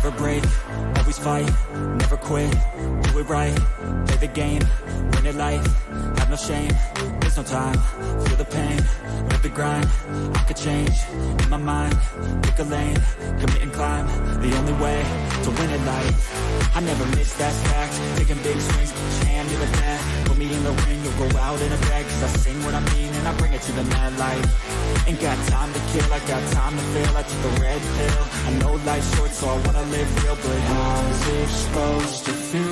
never break, always fight, never quit, do it right, play the game, win it life, have no shame, there's no time, feel the pain, live the grind, I could change, in my mind, pick a lane, commit and climb, the only way to win it life, I never miss, that's fact, taking big swings, put your hand to the bat, put me in the ring, you'll go out in a bag, cause I sing what I mean and I bring it to the mad light, ain't got time to kill, I got time to feel, I took the red pill, I know life's short so I wanna live real, but how's it supposed to feel?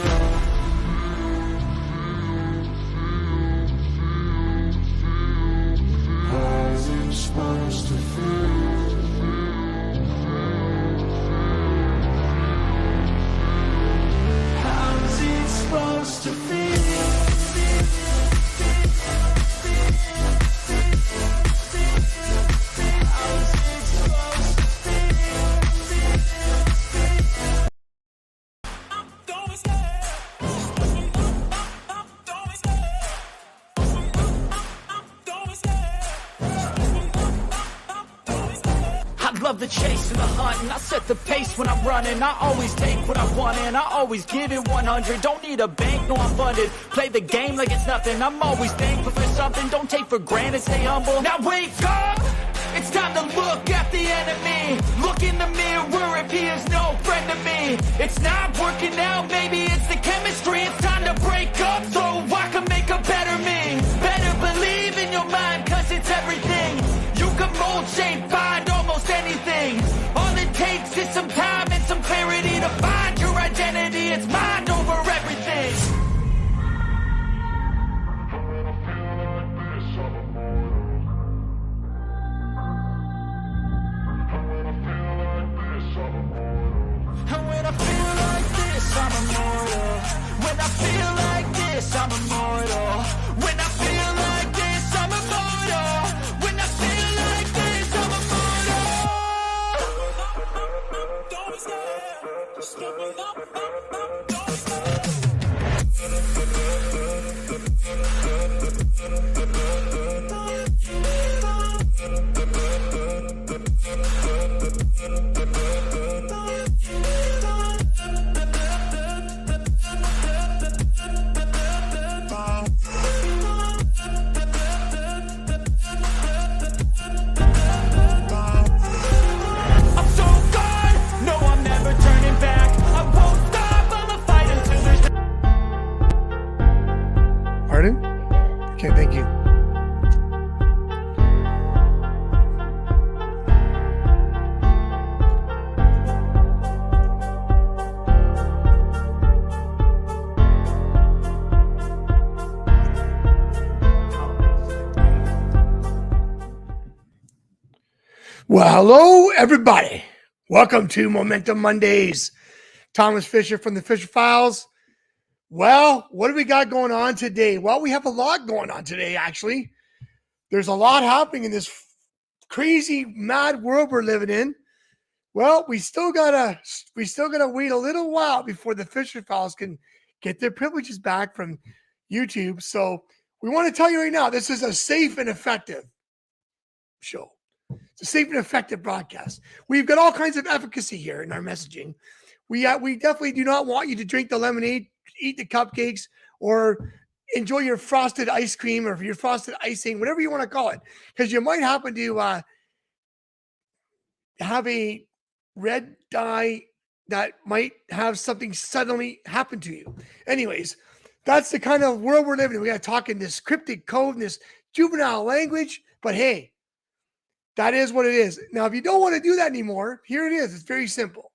How's it supposed to feel? How's it supposed to feel? Love the chase and the hunt, and I set the pace when I'm running. I always take what I want and I always give it 100. Don't need a bank, no I'm funded. Play the game like it's nothing. I'm always thankful for something. Don't take for granted, stay humble. Now wake up! It's time to look at the enemy. Look in the mirror if he is no friend to me. It's not working out, maybe it's the chemistry. It's time to break up so I can make a better me. Better believe in your mind, cause it's everything. You can mold, shape, find almost anything. All it takes is some time and some clarity to find your identity. It's mind over everything. And when I feel like this, I'm immortal. When I feel like this, I'm immortal. When I feel like this, I'm immortal. When I feel like this, I'm immortal. Don't stop, just give me up, don't stop. Pardon? Okay, thank you. Well, hello, everybody. Welcome to Momentum Mondays. Thomas Fisher from the Fisher Files. Well, what do we got going on today? Well, we have a lot going on today, actually. There's a lot happening in this crazy, mad world we're living in. Well, we still gotta wait a little while before the Fisher Files can get their privileges back from YouTube. So we want to tell you right now, this is a safe and effective show. It's a safe and effective broadcast. We've got all kinds of efficacy here in our messaging. We definitely do not want you to drink the lemonade, eat the cupcakes, or enjoy your frosted ice cream or your frosted icing, whatever you want to call it, because you might happen to have a red dye that might have something suddenly happen to you. Anyways, that's the kind of world we're living in. We got to talk in this cryptic code and this juvenile language, but hey, that is what it is. Now, if you don't want to do that anymore, here it is. It's very simple.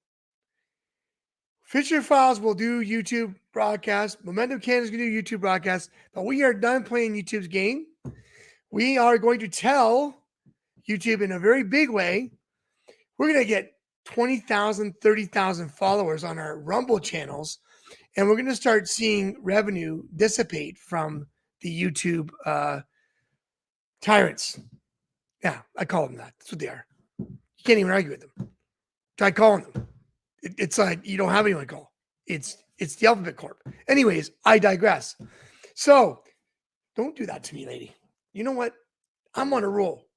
Fisher Files will do YouTube broadcasts. Momentum Canada is going to do YouTube broadcasts, but we are done playing YouTube's game. We are going to tell YouTube in a very big way, we're going to get 20,000, 30,000 followers on our Rumble channels, and we're going to start seeing revenue dissipate from the YouTube tyrants. Yeah, I call them that. That's what they are. You can't even argue with them. Try calling them. It's like you don't have anyone to call. It's the Alphabet Corp. Anyways, I digress. So don't do that to me, lady. You know what? I'm on a roll.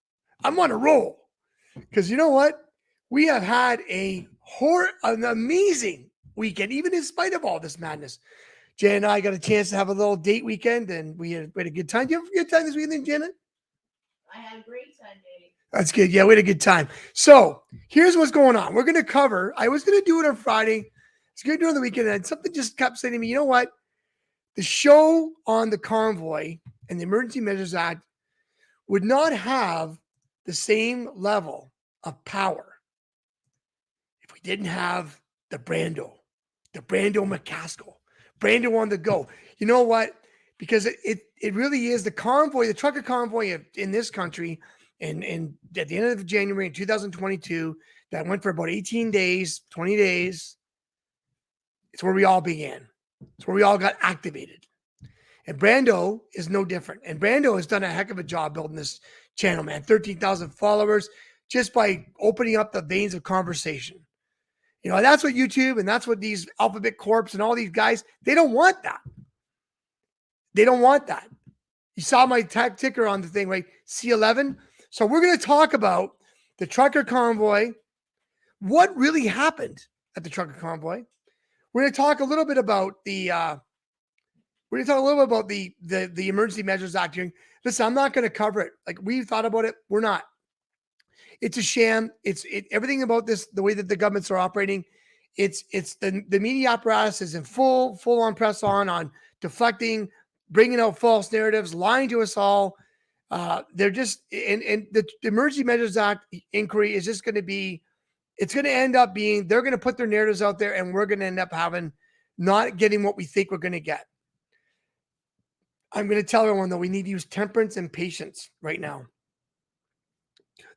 Because you know what? We have had an amazing weekend, even in spite of all this madness. Jen and I got a chance to have a little date weekend, and we had a good time. Did you have a good time this weekend, Janet? I had a great time, Dave. That's good. Yeah, we had a good time. So here's what's going on. We're going to cover, I was going to do it on Friday. It's going to do it on the weekend. And something just kept saying to me, you know what? The show on the convoy and the Emergency Measures Act would not have the same level of power if we didn't have the Brando McCaskill, Brando on the go. You know what? Because it really is the convoy, the trucker convoy in this country, and at the end of January in 2022, that went for about 18 days, 20 days. It's where we all began. It's where we all got activated. And Brando is no different. And Brando has done a heck of a job building this channel, man. 13,000 followers just by opening up the veins of conversation. You know, that's what YouTube and that's what these Alphabet Corps and all these guys, they don't want that. They don't want that. You saw my ticker on the thing, right? C11. So we're going to talk about the trucker convoy, what really happened at the trucker convoy. We're going to talk a little bit about the Emergency Measures Act hearing. Listen, I'm not going to cover it. Like we thought about it. We're not. It's a sham. Everything about this, the way that the governments are operating, it's the media apparatus is in full on press on deflecting, bringing out false narratives, lying to us all. They're just, and the Emergency Measures Act inquiry is just going to be, it's going to end up being, they're going to put their narratives out there and we're going to end up not getting what we think we're going to get. I'm going to tell everyone though, we need to use temperance and patience right now.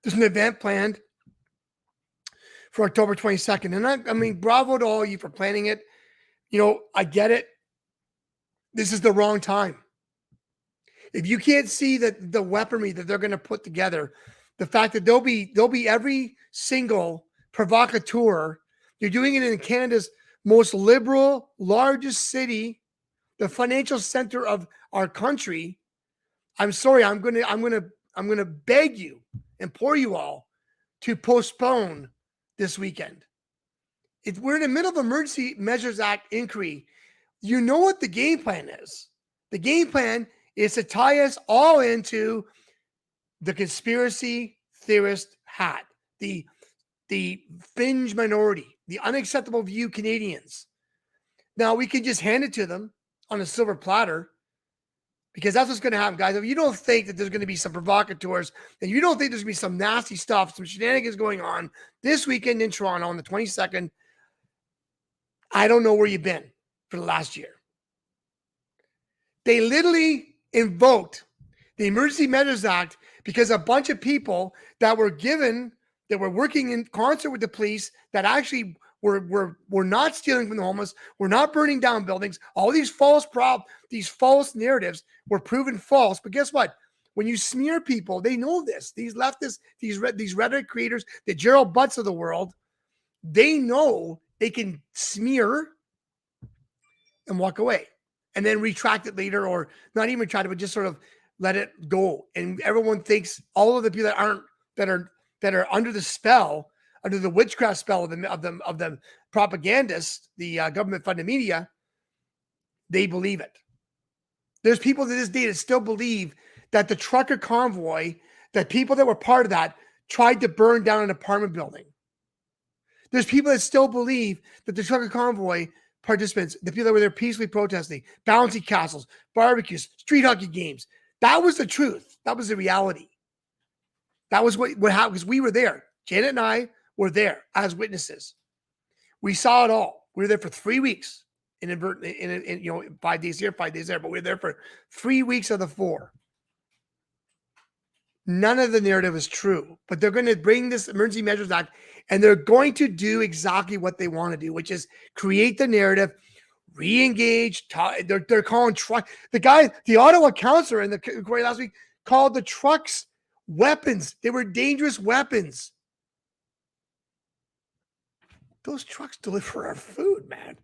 There's an event planned for October 22nd. And I mean, bravo to all of you for planning it. You know, I get it. This is the wrong time. If you can't see that the weaponry that they're going to put together, the fact that there'll be every single provocateur, you're doing it in Canada's most liberal, largest city, the financial center of our country. I'm sorry, I'm gonna beg you, implore you all to postpone this weekend. We're in the middle of Emergency Measures Act inquiry. You know what the game plan is. The game plan is to tie us all into the conspiracy theorist hat, the fringe minority, the unacceptable view Canadians. Now we can just hand it to them on a silver platter because that's what's going to happen, guys. If you don't think that there's going to be some provocateurs and you don't think there's going to be some nasty stuff, some shenanigans going on this weekend in Toronto on the 22nd, I don't know where you've been for the last year. They literally invoked the Emergency Measures Act because a bunch of people that were working in concert with the police that actually were not stealing from the homeless, were not burning down buildings. All these false narratives were proven false. But guess what? When you smear people, they know this. These leftists, these rhetoric creators, the Gerald Butts of the world, they know they can smear and walk away and then retract it later, or not even retract it, but just sort of let it go. And everyone thinks all of the people that are under the spell, under the witchcraft spell of the propagandists, the government-funded media, they believe it. There's people to this day that still believe that the trucker convoy, that people that were part of that tried to burn down an apartment building. There's people that still believe that the trucker convoy participants, the people that were there peacefully protesting, bouncy castles, barbecues, street hockey games, that was the truth. That was the reality. That was what happened, because we were there. Janet and I were there as witnesses. We saw it all. We were there for 3 weeks, in 5 days here, 5 days there, but we were there for 3 weeks of the 4. None of the narrative is true, but they're going to bring this Emergency Measures Act and they're going to do exactly what they want to do, which is create the narrative, re-engage. They're calling the Ottawa councillor in the inquiry last week called the trucks weapons. They were dangerous weapons. Those trucks deliver our food, man.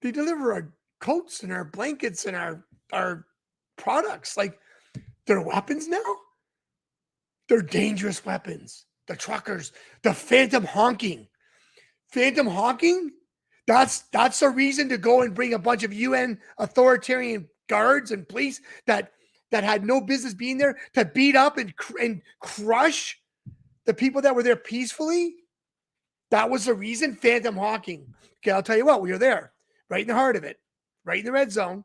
They deliver our coats and our blankets and our products. Like, they're weapons now? They're dangerous weapons. the truckers, the phantom honking. Phantom honking? That's the reason to go and bring a bunch of UN authoritarian guards and police that had no business being there to beat up and crush the people that were there peacefully? That was the reason? Phantom honking. Okay, I'll tell you what, we were there, right in the heart of it, right in the red zone.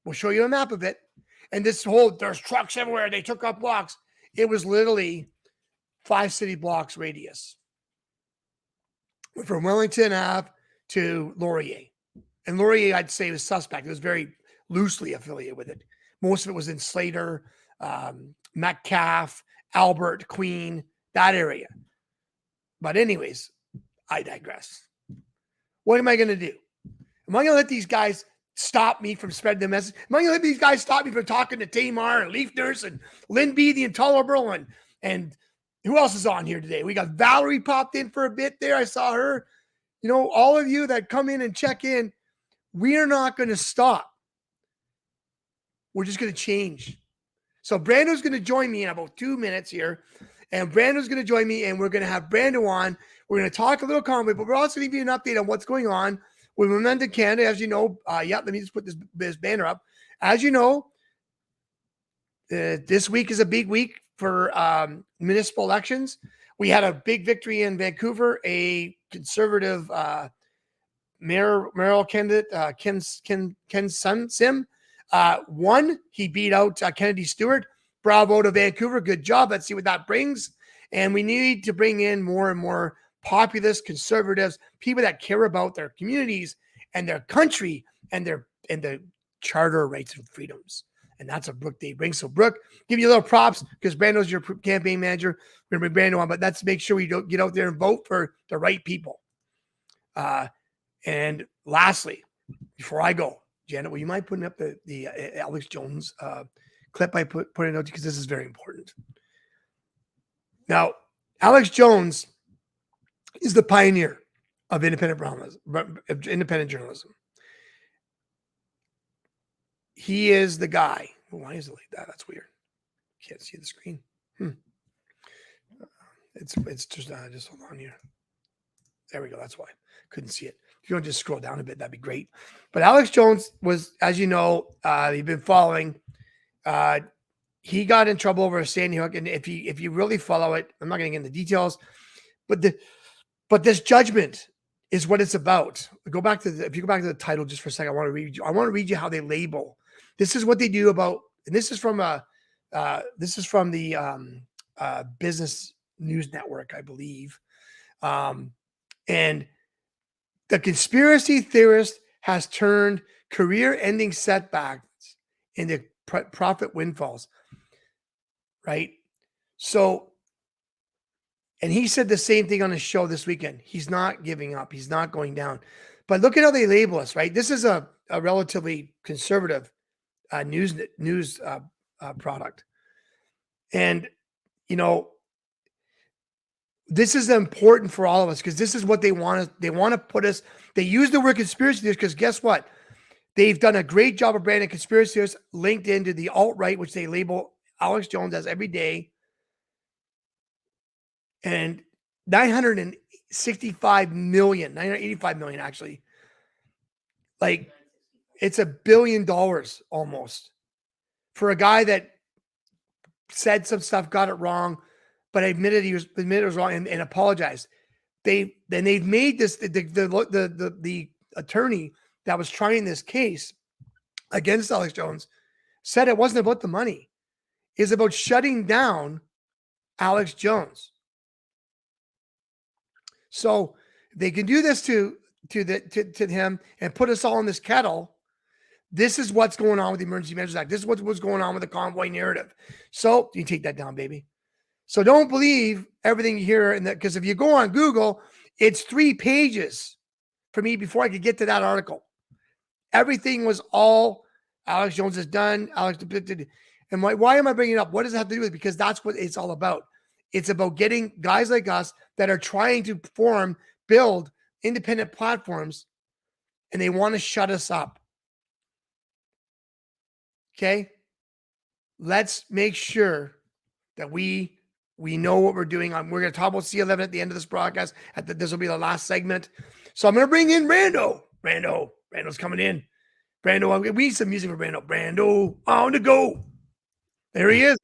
We'll show you a map of it. And there's trucks everywhere. They took up blocks. It was literally 5 city blocks radius. From Wellington Ave to Laurier. And Laurier, I'd say, was suspect. It was very loosely affiliated with it. Most of it was in Slater, Metcalfe, Albert, Queen, that area. But anyways, I digress. What am I going to do? Am I going to let these guys stop me from spreading the message? Am I going to let these guys stop me from talking to Tamar and Leaf Nurse and Lynn B, the Intolerable, and who else is on here today? We got Valerie popped in for a bit there. I saw her. You know, all of you that come in and check in, we are not going to stop. We're just going to change. So Brando's going to join me in about 2 minutes here. And Brando's going to join me, and we're going to have Brando on. We're going to talk a little convoy, but we're also going to give you an update on what's going on with Momentum Canada. As you know, let me just put this banner up. As you know, this week is a big week for municipal elections. We had a big victory in Vancouver. A conservative mayoral candidate, Ken Sim, won. He beat out Kennedy Stewart. Bravo to Vancouver. Good job. Let's see what that brings. And we need to bring in more and more populist conservatives, people that care about their communities and their country and the charter rights and freedoms. And that's what Brooke Day brings. So Brooke, give you a little props because Brando's your campaign manager. We're going to bring Brando on, but let's make sure we don't get out there and vote for the right people. And lastly, before I go, Janet, will you mind putting up the Alex Jones clip I put it out because this is very important. Now, Alex Jones is the pioneer of independent journalism. He is the guy. Why is it like that? That's weird. Can't see the screen. It's just hold on here. There we go. That's why. Couldn't see it. If you want to just scroll down a bit, that'd be great. But Alex Jones was, as you know, you've been following. He got in trouble over a Sandy Hook, and if you really follow it, I'm not going to get into details, but this judgment is what it's about. If you go back to the title just for a second, I want to read you how they label. This is what they do about, and this is from the Business News Network, I believe, and the conspiracy theorist has turned career-ending setbacks into profit windfalls, right? So, and he said the same thing on his show this weekend. He's not giving up. He's not going down. But look at how they label us, right? This is a relatively conservative news product. And, you know, this is important for all of us because this is what they want to put us. They use the word conspiracy theorists because guess what? They've done a great job of branding conspiracy theorists linked into the alt-right, which they label Alex Jones as every day. And 985 million actually. Like it's $1 billion almost for a guy that said some stuff, got it wrong, but admitted it was wrong and apologized. They've made this the attorney that was trying this case against Alex Jones said it wasn't about the money. It's about shutting down Alex Jones. So they can do this to him and put us all in this kettle. This is what's going on with the Emergency Measures Act. This is what's going on with the convoy narrative. So you take that down, baby. So don't believe everything you hear, because if you go on Google, it's 3 pages for me before I could get to that article. Everything was all Alex Jones has done. And why am I bringing it up? What does it have to do with it? Because that's what it's all about. It's about getting guys like us that are trying to build independent platforms, and they want to shut us up. Okay? Let's make sure that we We know what we're doing. We're going to talk about C11 at the end of this broadcast. This will be the last segment. So I'm going to bring in Brando. Brando's coming in. Brando, we need some music for Brando. Brando on the go. There he is.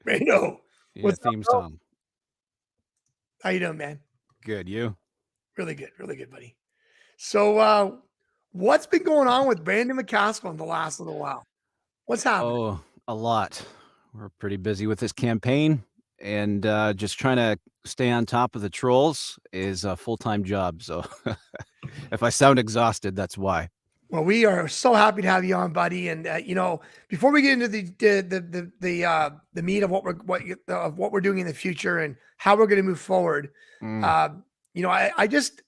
Brando. Yeah, What's theme up, bro? song. How you doing, man? Good, you? Really good, buddy. So what's been going on with Brandon McCaskill in the last little while? What's happening? Oh, a lot. We're pretty busy with this campaign, and just trying to stay on top of the trolls is a full-time job. So if I sound exhausted, that's why. Well, we are so happy to have you on, buddy. And before we get into the meat of what we're doing in the future and how we're going to move forward, I just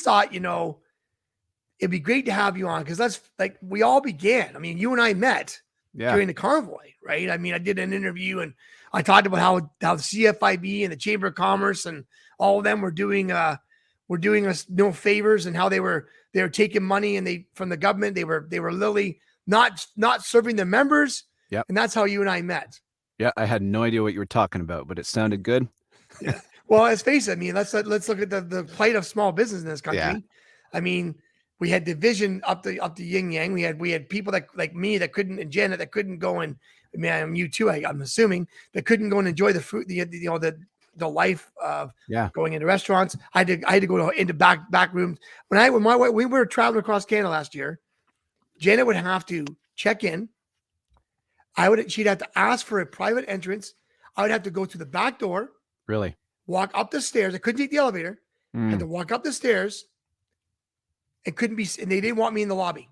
thought it'd be great to have you on because that's like we all began. I mean, you and I met during the convoy, right? I mean, I did an interview and I talked about how the CFIB and the Chamber of Commerce and all of them were doing us no favors and how they were taking money and from the government they were literally not serving the members. Yeah, and that's how you and I met. Yeah, I had no idea what you were talking about, but it sounded good. Yeah. Well, let's face it. I mean, let's look at the plight of small business in this country. Yeah. I mean, we had division up the yin yang. We had people that like me that couldn't, and Janet that couldn't go and you too. I'm assuming that couldn't go and enjoy the fruit, the life of going into restaurants. I had to go into back rooms. When my wife, we were traveling across Canada last year, Janet would have to check in. She'd have to ask for a private entrance. I would have to go to the back door. Really? Walk up the stairs. I couldn't take the elevator. Had to walk up the stairs. It couldn't be, and they didn't want me in the lobby.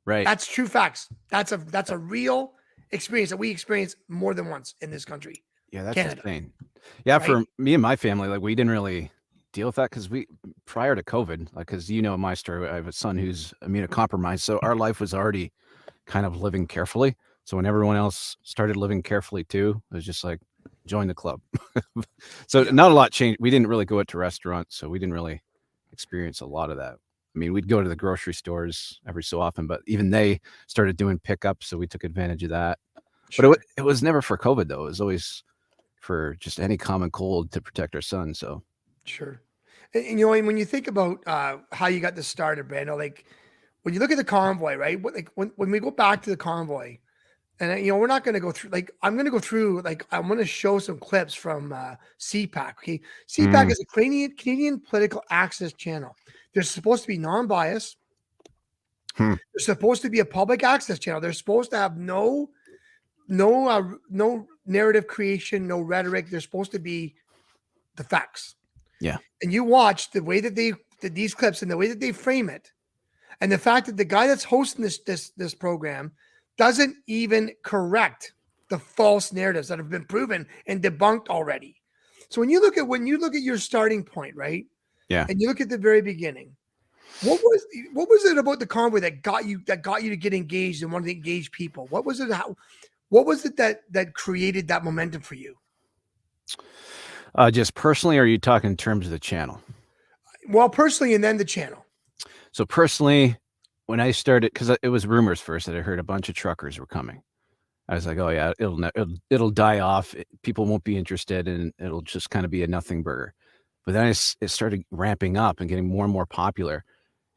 Right. That's true facts. That's a real experience that we experienced more than once in this country. Yeah, that's Canada. insane. Yeah, Right? for me and my family, like we didn't really deal with that because prior to COVID, like because my story, I have a son who's immunocompromised, so our life was already kind of living carefully. So when everyone else started living carefully too, it was just like join the club. So not a lot changed. We didn't really go out to restaurants, so we didn't really experience a lot of that. I mean, we'd go to the grocery stores every so often, but even they started doing pickups, so we took advantage of that. Sure. But it was never for COVID though. It was always for just any common cold to protect our son. So sure. And when you think about how you got this started, Brando, like when you look at the convoy, right? When we go back to the convoy, and we're not going to go through. Like I'm going to go through. Like I'm going to show some clips from CPAC. Okay, CPAC is a Canadian political access channel. They're supposed to be non-biased. They're supposed to be a public access channel. They're supposed to have no narrative creation, no rhetoric. They're supposed to be the facts. Yeah. And you watch the way that they did these clips and the way that they frame it, and the fact that the guy that's hosting this program doesn't even correct the false narratives that have been proven and debunked already. So when you look at your starting point, right? Yeah. And you look at the very beginning, what was it about the convoy that got you to get engaged and want to engage people? What was it that created that momentum for you? Just personally, or are you talking in terms of the channel? Well, personally, and then the channel. So personally, when I started, because it was rumors first that I heard a bunch of truckers were coming. I was like, oh yeah, it'll die off. People won't be interested, and it'll just kind of be a nothing burger. But then it started ramping up and getting more and more popular,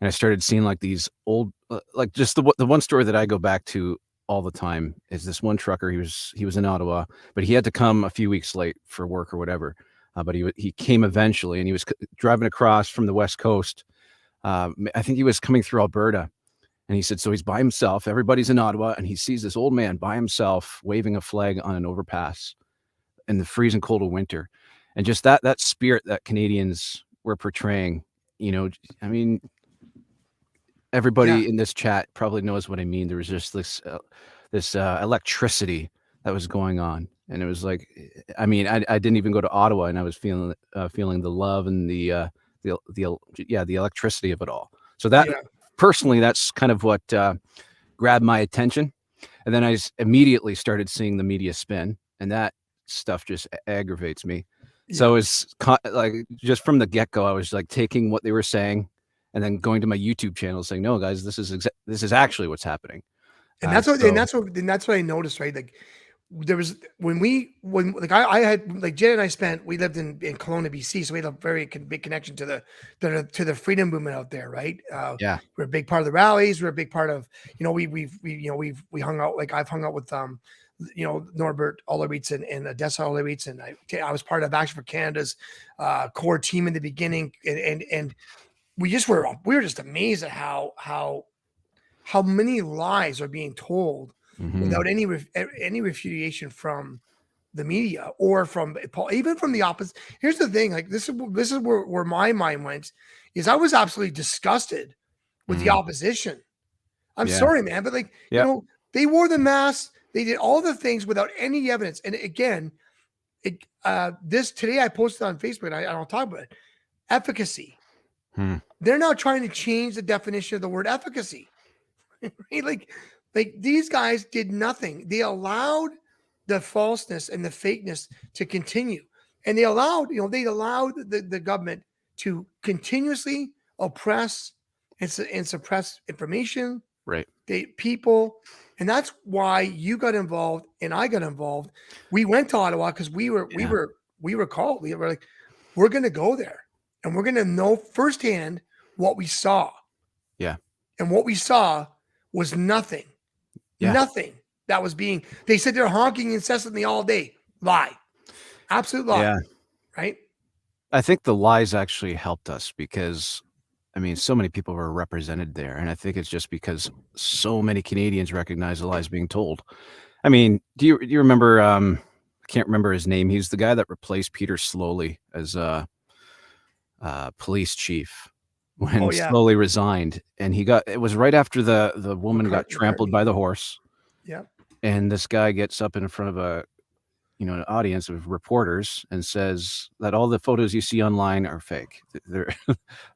and I started seeing like these old, like just the one story that I go back to all the time is this one trucker. He was in Ottawa, but he had to come a few weeks late for work or whatever. But he came eventually, and he was driving across from the West Coast. I think he was coming through Alberta. And he said, so he's by himself. Everybody's in Ottawa, and he sees this old man by himself waving a flag on an overpass in the freezing cold of winter. And just that spirit that Canadians were portraying, I mean, everybody in this chat probably knows what I mean. There was just this electricity that was going on. And it was like, I mean, I didn't even go to Ottawa, and I was feeling the love and the electricity of it all. So that personally, that's kind of what grabbed my attention. And then I immediately started seeing the media spin, and that stuff just aggravates me. Yeah. So it's like just from the get-go, I was like taking what they were saying and then going to my YouTube channel saying, no, guys, this is actually what's happening. And that's what I noticed, right? Like there was when like I had like Jen and I we lived in Kelowna, BC, so we had a very big connection to the freedom movement out there, right? Yeah. We're a big part of the rallies. We're a big part of, we hung out, like I've hung out with Norbert Ollerwitz and Odessa Ollerwitz, and I was part of Action for Canada's core team in the beginning, and we were just amazed at how many lies are being told without any refutation from the media or even from the opposite. Here's the thing, like this is where my mind went, is I was absolutely disgusted with the opposition. I'm sorry, man, but like, they wore the masks, they did all the things without any evidence. And again, this today I posted on Facebook, and I'll talk about it. Efficacy. They're now trying to change the definition of the word efficacy. Right? Like these guys did nothing. They allowed the falseness and the fakeness to continue. And they allowed the government to continuously oppress and suppress information. Right. People. And that's why you got involved and I got involved. We went to Ottawa because we were called. We were like, we're going to go there and we're going to know firsthand what we saw. Yeah. And what we saw was nothing. Yeah. Nothing that was they said they're honking incessantly all day. Lie. Absolute lie. Yeah. Right. I think the lies actually helped us because, I mean, so many people were represented there. And I think it's just because so many Canadians recognize the lies being told. I mean, do you remember, I can't remember his name. He's the guy that replaced Peter Slowly as police chief. When Slowly resigned, and it was right after the woman got trampled by the horse. Yeah. And this guy gets up in front of an audience of reporters and says that all the photos you see online are fake. They're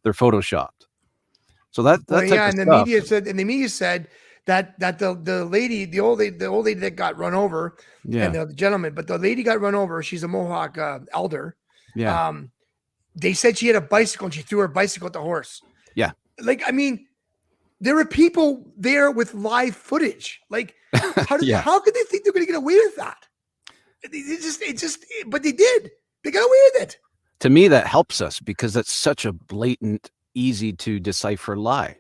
photoshopped. So that and the media said that the old lady that got run over, and the gentleman, but the lady got run over. She's a Mohawk elder. Yeah. They said she had a bicycle and she threw her bicycle at the horse. Yeah. Like, I mean, there were people there with live footage. Like, how could they think they're going to get away with that? But they did. They got away with it. To me, that helps us because that's such a blatant, easy to decipher lie.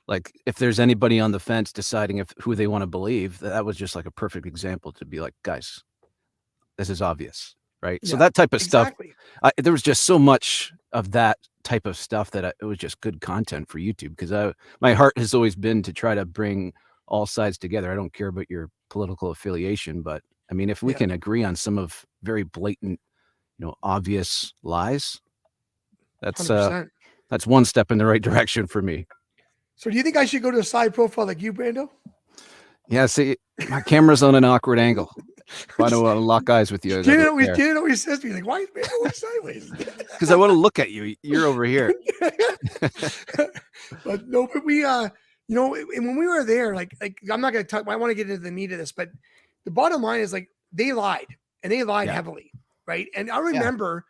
Like, if there's anybody on the fence deciding who they want to believe, that was just like a perfect example to be like, guys, this is obvious. Right. Yeah, so that type of stuff, there was just so much of that type of stuff that it was just good content for YouTube because my heart has always been to try to bring all sides together. I don't care about your political affiliation, but I mean, if we can agree on some of very blatant, obvious lies, that's 100%. That's one step in the right direction for me. So do you think I should go to a side profile like you, Brando? Yeah, see, my camera's on an awkward angle. I don't want to lock eyes with you. Can't always says to me, like, why is Brando sideways? Because I want to look at you. You're over here. But we, and when we were there, like I'm not going to talk, I want to get into the meat of this, but the bottom line is like, they lied and they lied heavily. Right. And I remember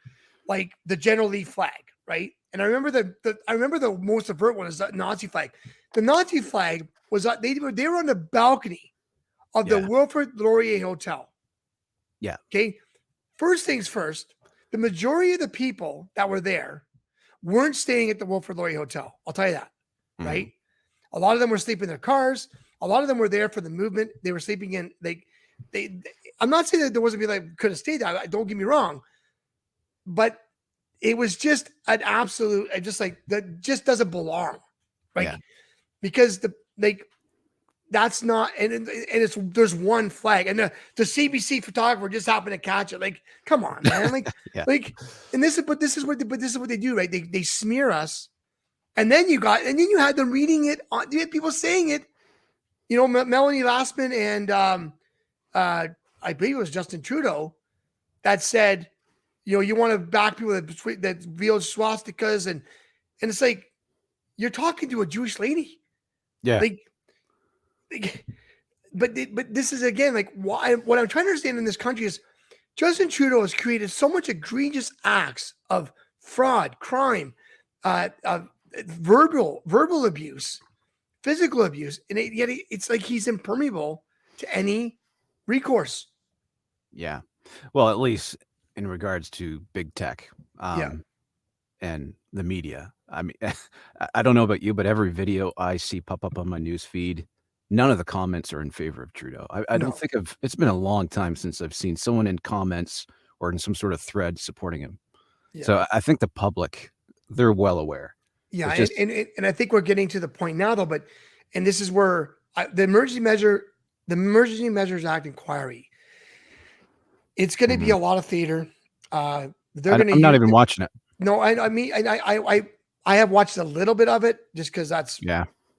like the General Lee flag. Right. And I remember the most overt one is the Nazi flag. The Nazi flag was they were on the balcony of the Wilfrid Laurier Hotel. Yeah. Okay. First things first, the majority of the people that were there weren't staying at the Wilfrid Laurier Hotel. I'll tell you that. Mm-hmm. Right. A lot of them were sleeping in their cars. A lot of them were there for the movement. They were sleeping in I'm not saying that there wasn't people that could have stayed there. Don't get me wrong. But it was just an absolute, that just doesn't belong. Right. Yeah. Because that's not, and there's one flag, and the CBC photographer just happened to catch it. Like, come on, man. Like, and this is what they do, right? They smear us, and then you had them reading it. You had people saying it. Melanie Lastman and I believe it was Justin Trudeau that said, you want to back people that wield swastikas, and it's like you're talking to a Jewish lady. Yeah. But this is again like why what I'm trying to understand in this country is Justin Trudeau has created so much egregious acts of fraud, crime, verbal abuse, physical abuse, and yet it's like he's impermeable to any recourse. Yeah. Well, at least in regards to big tech, Yeah. and the media. I mean, I don't know about you, but every video I see pop up on my news feed, none of the comments are in favor of Trudeau. I No. don't think it's been a long time since I've seen someone in comments or in some sort of thread supporting him. Yeah. So I think the public, they're well aware. Yeah, It's just, and I think we're getting to the point now, though. And this is where the Emergency Measures Act inquiry, it's going to be a lot of theater. They're going to. I'm not even watching it. No, I mean, I have watched a little bit of it just because that's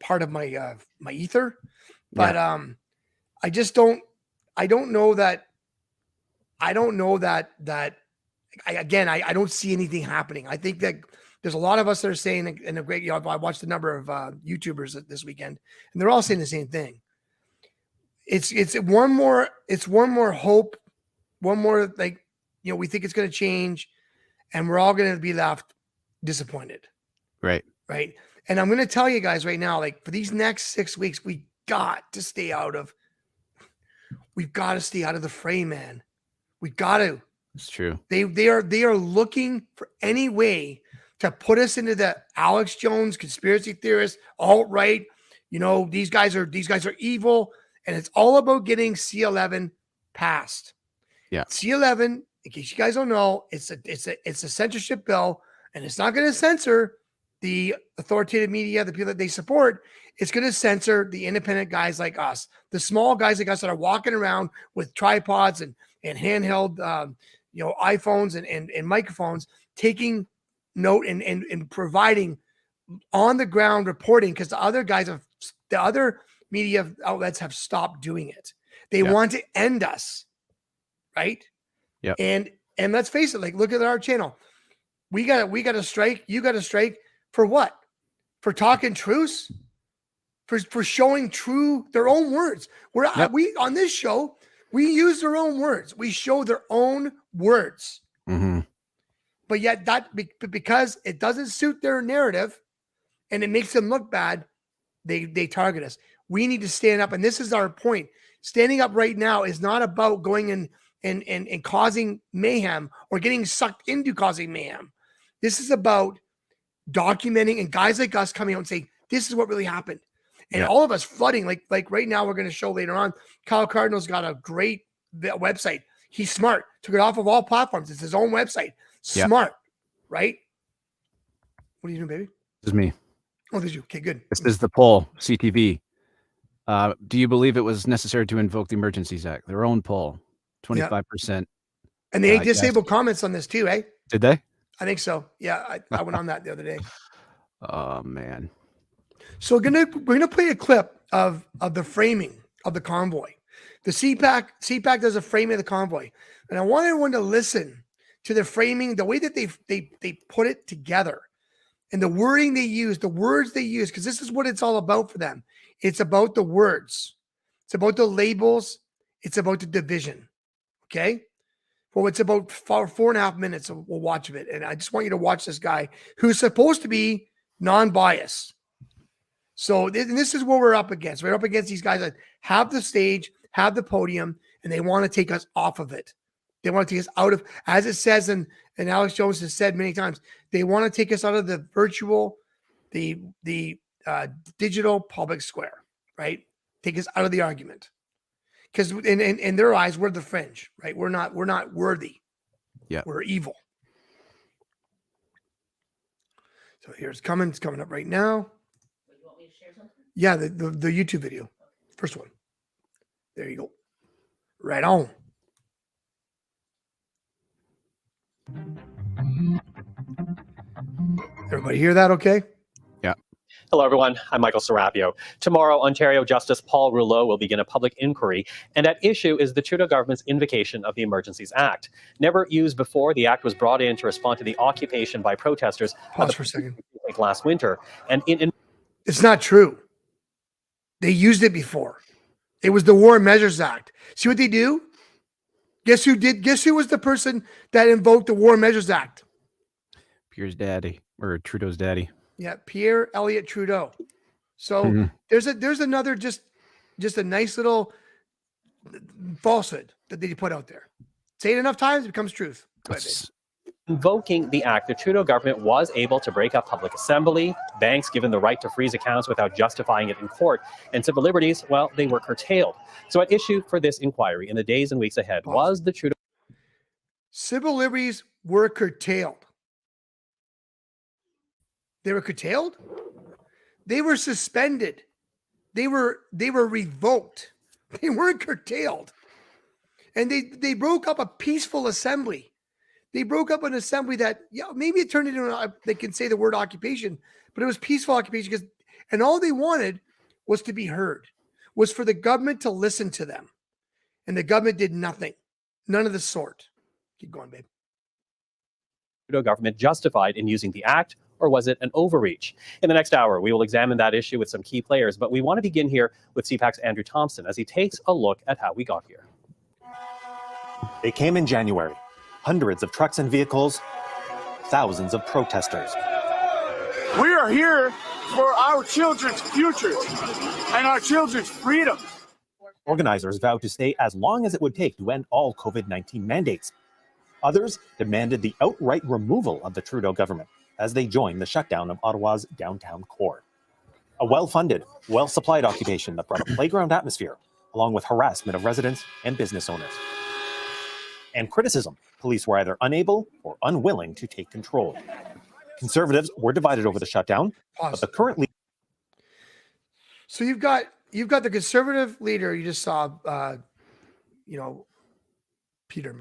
part of my my ether, but I just don't. I don't know that. I don't see anything happening. I think that there's a lot of us that are saying, and a great, I watched a number of YouTubers this weekend, and they're all saying the same thing. It's one more hope, one more we think it's going to change, and we're all going to be left disappointed. Right. And I'm going to tell you guys right now, for these next 6 weeks, we've got to stay out of the fray, man. We got to. It's true. They are looking for any way to put us into the Alex Jones conspiracy theorist, alt-right. These guys are evil, and it's all about getting C11 passed. Yeah. C11, in case you guys don't know, it's a censorship bill, and it's not going to censor the authoritative media, the people that they support. It's going to censor the independent guys like us, the small guys like us that are walking around with tripods and handheld, iPhones and microphones, taking note and providing on the ground reporting, because the other media outlets have stopped doing it. They want to end us, right? Yeah. And let's face it, look at our channel. We got to strike. You got to strike for what? For talking truths? For showing their own words. We on this show, we use their own words. We show their own words. Mm-hmm. But yet because it doesn't suit their narrative and it makes them look bad, they target us. We need to stand up. And this is our point. Standing up right now is not about going and causing mayhem or getting sucked into causing mayhem. This is about documenting and guys like us coming out and saying, this is what really happened. And all of us flooding, like right now, we're going to show later on, Kyle Cardinal's got a great website. He's smart. Took it off of all platforms. It's his own website. Smart, right? What are you doing, baby? This is me. Oh, this is you. Okay, good. This is the poll, CTV. Do you believe it was necessary to invoke the Emergencies Act? Their own poll, 25%. And they disabled comments on this too, eh? Did they? I think so. Yeah, I went on that the other day. Oh, man. So we're gonna play a clip of the framing of the convoy. The CPAC does a framing of the convoy, and I want everyone to listen to the framing, the way that they put it together, and the wording they use, the words they use, because this is what it's all about for them. It's about the words, it's about the labels, it's about the division. Okay. Well, it's about 4.5 minutes. We'll watch of it, and I just want you to watch this guy who's supposed to be non-biased. So this is what we're up against. We're up against these guys that have the stage, have the podium, and they want to take us off of it. They want to take us out of, as it says, and Alex Jones has said many times, they want to take us out of the virtual, the digital public square, right? Take us out of the argument. Because in their eyes, we're the fringe, right? We're not worthy. Yeah. We're evil. So it's coming up right now. You want me to share something? Yeah, the YouTube video. First one. There you go. Right on. Everybody hear that okay? Yeah. Hello, everyone. I'm Michael Serapio. Tomorrow, Ontario Justice Paul Rouleau will begin a public inquiry, and at issue is the Trudeau government's invocation of the Emergencies Act. Never used before, the act was brought in to respond to the occupation by protesters Pause for a second. last winter. And it's not true. They used it before. It was the War Measures Act. See what they do? Guess who did? Guess who was the person that invoked the War Measures Act? Pierre's daddy, or Trudeau's daddy. Yeah, Pierre Elliott Trudeau. So there's another just a nice little falsehood that they put out there. Say it enough times, it becomes truth. Go ahead, Dave. Invoking the act, the Trudeau government was able to break up public assembly, banks given the right to freeze accounts without justifying it in court, and civil liberties, well, they were curtailed. So at issue for this inquiry in the days and weeks ahead was the Trudeau. Civil liberties were curtailed. They were curtailed? They were suspended. They were revoked. They weren't curtailed. And they broke up a peaceful assembly. They broke up an assembly that, maybe it turned into, they can say the word occupation, but it was peaceful occupation and all they wanted was to be heard, was for the government to listen to them. And the government did nothing. None of the sort. Keep going, babe. Trudeau government justified in using the act, or was it an overreach? In the next hour, we will examine that issue with some key players, but we want to begin here with CPAC's Andrew Thompson as he takes a look at how we got here. It came in January. Hundreds of trucks and vehicles, thousands of protesters. We are here for our children's future and our children's freedom. Organizers vowed to stay as long as it would take to end all COVID-19 mandates. Others demanded the outright removal of the Trudeau government as they joined the shutdown of Ottawa's downtown core. A well-funded, well-supplied occupation that brought a playground atmosphere, along with harassment of residents and business owners. And criticism. Police were either unable or unwilling to take control. Conservatives were divided over the shutdown, but the current leader. So you've got the Conservative leader. You just saw, Peter.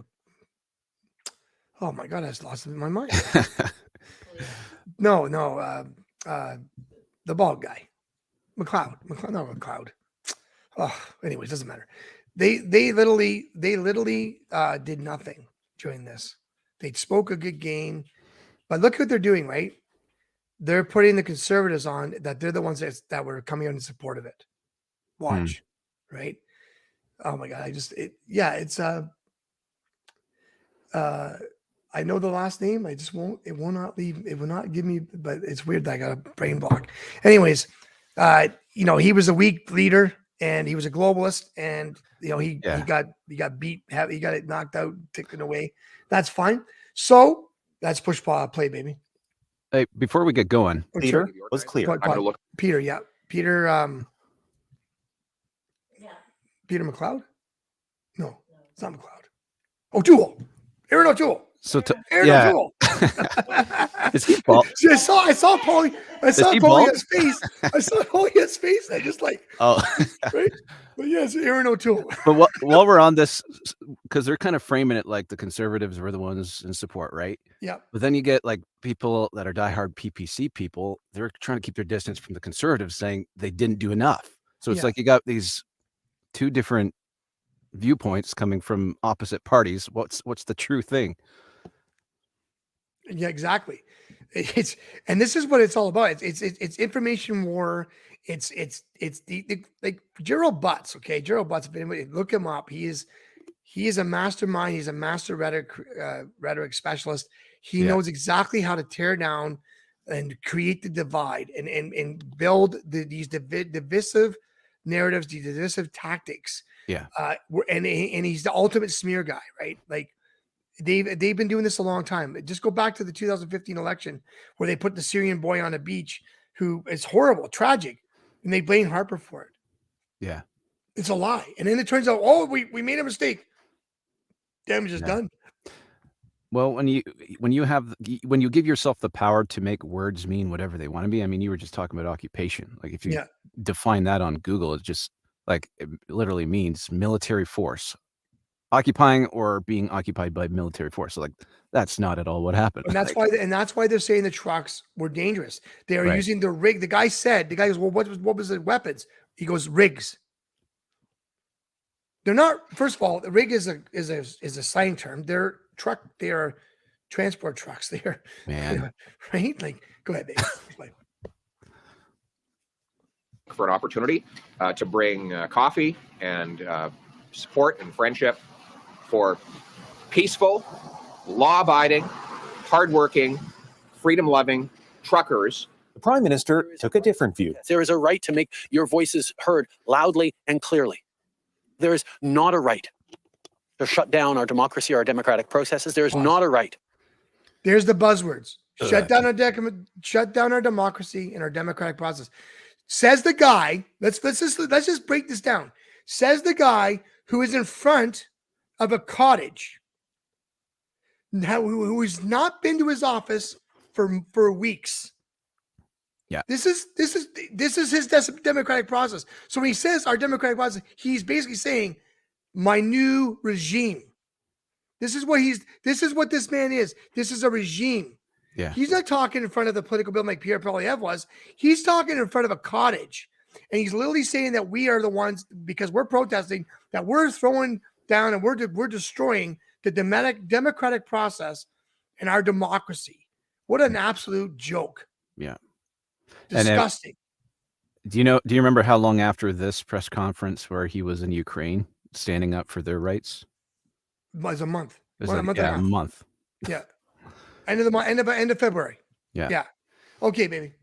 Oh my God, I just lost it in my mind. The bald guy, McLeod. Oh, anyways, doesn't matter. They literally did nothing during this. They spoke a good game, but look what they're doing, right? They're putting the Conservatives on that they're the ones that were coming out in support of it. Watch, right? Oh my God, I know the last name. I just won't. It will not leave. It will not give me. But it's weird that I got a brain block. Anyways, he was a weak leader. And he was a globalist, and he got beat, he got it knocked out, taken away. That's fine. So that's push play, baby. Hey, before we get going, Peter was clear. Peter, Peter McLeod? No, it's not McLeod. O'Toole, Aaron O'Toole. O'Toole. Is he bald? See, I saw Paulie. I saw Paulie's face. I saw Paulie's face. I just right. But yes, Aaron O'Toole. But while we're on this, because they're kind of framing it like the Conservatives were the ones in support, right? Yeah. But then you get like people that are diehard PPC people. They're trying to keep their distance from the Conservatives, saying they didn't do enough. So it's like you got these two different viewpoints coming from opposite parties. What's the true thing? Yeah, exactly. And this is what it's all about. It's information war. It's the like Gerald Butts. Okay, Gerald Butts. Look him up. He is a mastermind. He's a master rhetoric specialist. He knows exactly how to tear down and create the divide and build these divisive narratives, these divisive tactics. Yeah. And he's the ultimate smear guy, right? Like. They've been doing this a long time. Just go back to the 2015 election where they put the Syrian boy on a beach who is horrible, tragic, and they blame Harper for it. Yeah. It's a lie. And then it turns out, we made a mistake. Damage is done. Well, when you give yourself the power to make words mean whatever they want to be, I mean, you were just talking about occupation. Like if you define that on Google, it's just like it literally means military force. Occupying or being occupied by military force. So like that's not at all what happened. And that's why they're saying the trucks were dangerous. They are using the rig. The guy goes, well, what was the weapons? He goes, rigs. They're not, first of all, the rig is a slang term. They are transport trucks. They are right? Like, go ahead, baby. For an opportunity to bring coffee and support and friendship for peaceful, law-abiding, hardworking, freedom-loving truckers. The Prime Minister took a different view. There is a right to make your voices heard loudly and clearly. There is not a right to shut down our democracy or our democratic processes. There is not a right. There's the buzzwords. Shut down our democracy and our democratic process. Says the guy, let's just break this down. Says the guy who is in front of a cottage, who has not been to his office for weeks. Yeah. This is his democratic process. So when he says our democratic process, he's basically saying my new regime. This is what this man is. This is a regime. Yeah. He's not talking in front of the political building like Pierre Poilievre was. He's talking in front of a cottage. And he's literally saying that we are the ones, because we're protesting, that we're throwing down and we're destroying the democratic process and our democracy. What an absolute joke. Yeah. Disgusting. Do you remember how long after this press conference where he was in Ukraine standing up for their rights? It was a month. It was a month. Yeah. End of the month, end of February. Yeah. Yeah. Okay, baby.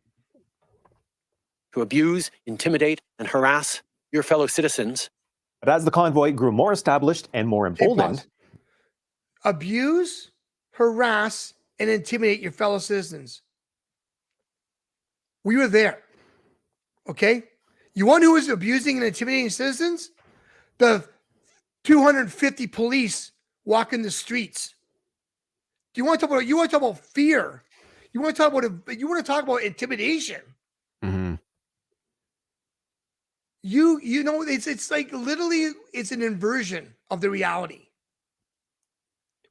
To abuse, intimidate, and harass your fellow citizens. But as the convoy grew more established and more emboldened, abuse, harass, and intimidate your fellow citizens. We were there. Okay? You want who was abusing and intimidating citizens? The 250 police walking the streets. Do you want to talk about fear? You want to talk about intimidation? Mm-hmm. You know, it's like literally it's an inversion of the reality.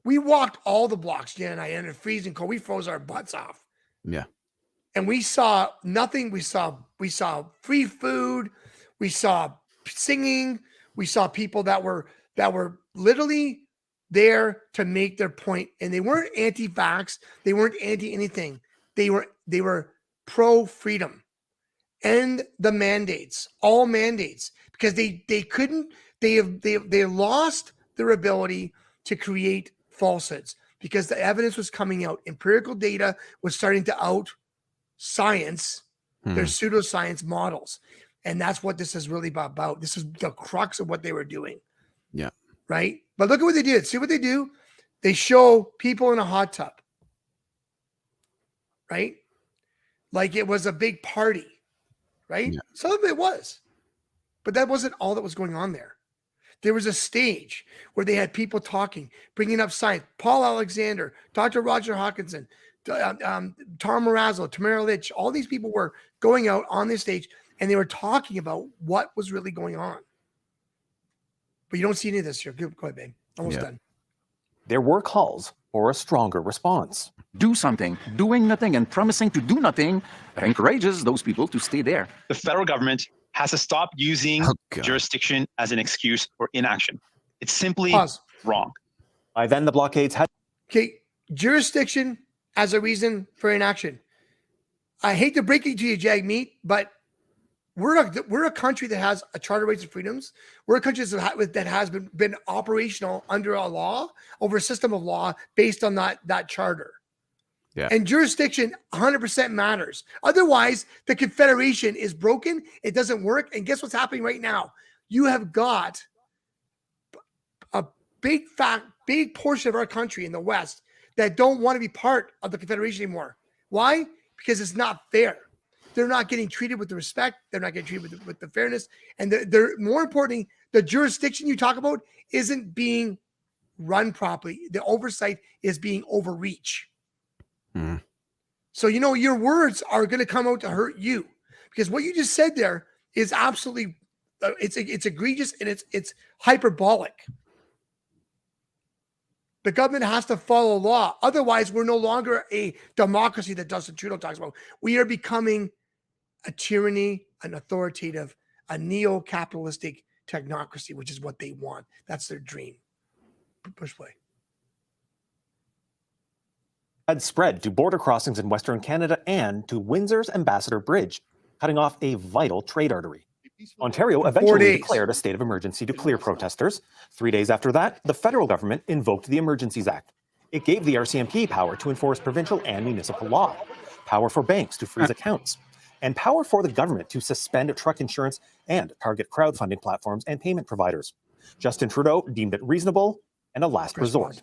We walked all the blocks, Jen and I, in the freezing cold. We froze our butts off. Yeah. And we saw nothing. We saw free food. We saw singing. We saw people that were literally there to make their point. And they weren't anti-vax. They weren't anti-anything. They were pro-freedom. End the mandates, all mandates, because they lost their ability to create falsehoods because the evidence was coming out. Empirical data was starting to out science, their pseudoscience models. And that's what this is really about. This is the crux of what they were doing. Yeah. Right. But look at what they did. See what they do? They show people in a hot tub. Right. Like it was a big party. Right. Yeah. Some of it was, but that wasn't all that was going on there. There was a stage where they had people talking, bringing up science. Paul Alexander, Dr. Roger Hawkinson, Tom Marazzo, Tamara Litch, all these people were going out on this stage and they were talking about what was really going on. But you don't see any of this here. Go ahead, babe. Almost done. There were calls for a stronger response. Do something. Doing nothing and promising to do nothing encourages those people to stay there. The federal government has to stop using jurisdiction as an excuse for inaction. It's simply wrong. By then, the blockades had... Okay, jurisdiction as a reason for inaction. I hate to break it to you, Jagmeet, but we're a country that has a Charter of Rights and Freedoms. We're a country that has been operational under a law, over a system of law based on that charter. Yeah. And jurisdiction 100% matters. Otherwise, the Confederation is broken. It doesn't work. And guess what's happening right now? You have got a big portion of our country in the West that don't want to be part of the Confederation anymore. Why? Because it's not fair. They're not getting treated with the respect. They're not getting treated with the fairness. And they're more importantly, the jurisdiction you talk about isn't being run properly. The oversight is being overreach. So, you know, your words are going to come out to hurt you because what you just said there is absolutely, it's egregious and it's hyperbolic. The government has to follow law. Otherwise, we're no longer a democracy that Justin Trudeau talks about. We are becoming a tyranny, an authoritative, a neo-capitalistic technocracy, which is what they want. That's their dream. Push play. Had spread to border crossings in Western Canada and to Windsor's Ambassador Bridge, cutting off a vital trade artery. Ontario eventually declared a state of emergency to clear protesters. 3 days after that, the federal government invoked the Emergencies Act. It gave the RCMP power to enforce provincial and municipal law, power for banks to freeze accounts, and power for the government to suspend truck insurance and target crowdfunding platforms and payment providers. Justin Trudeau deemed it reasonable and a last resort.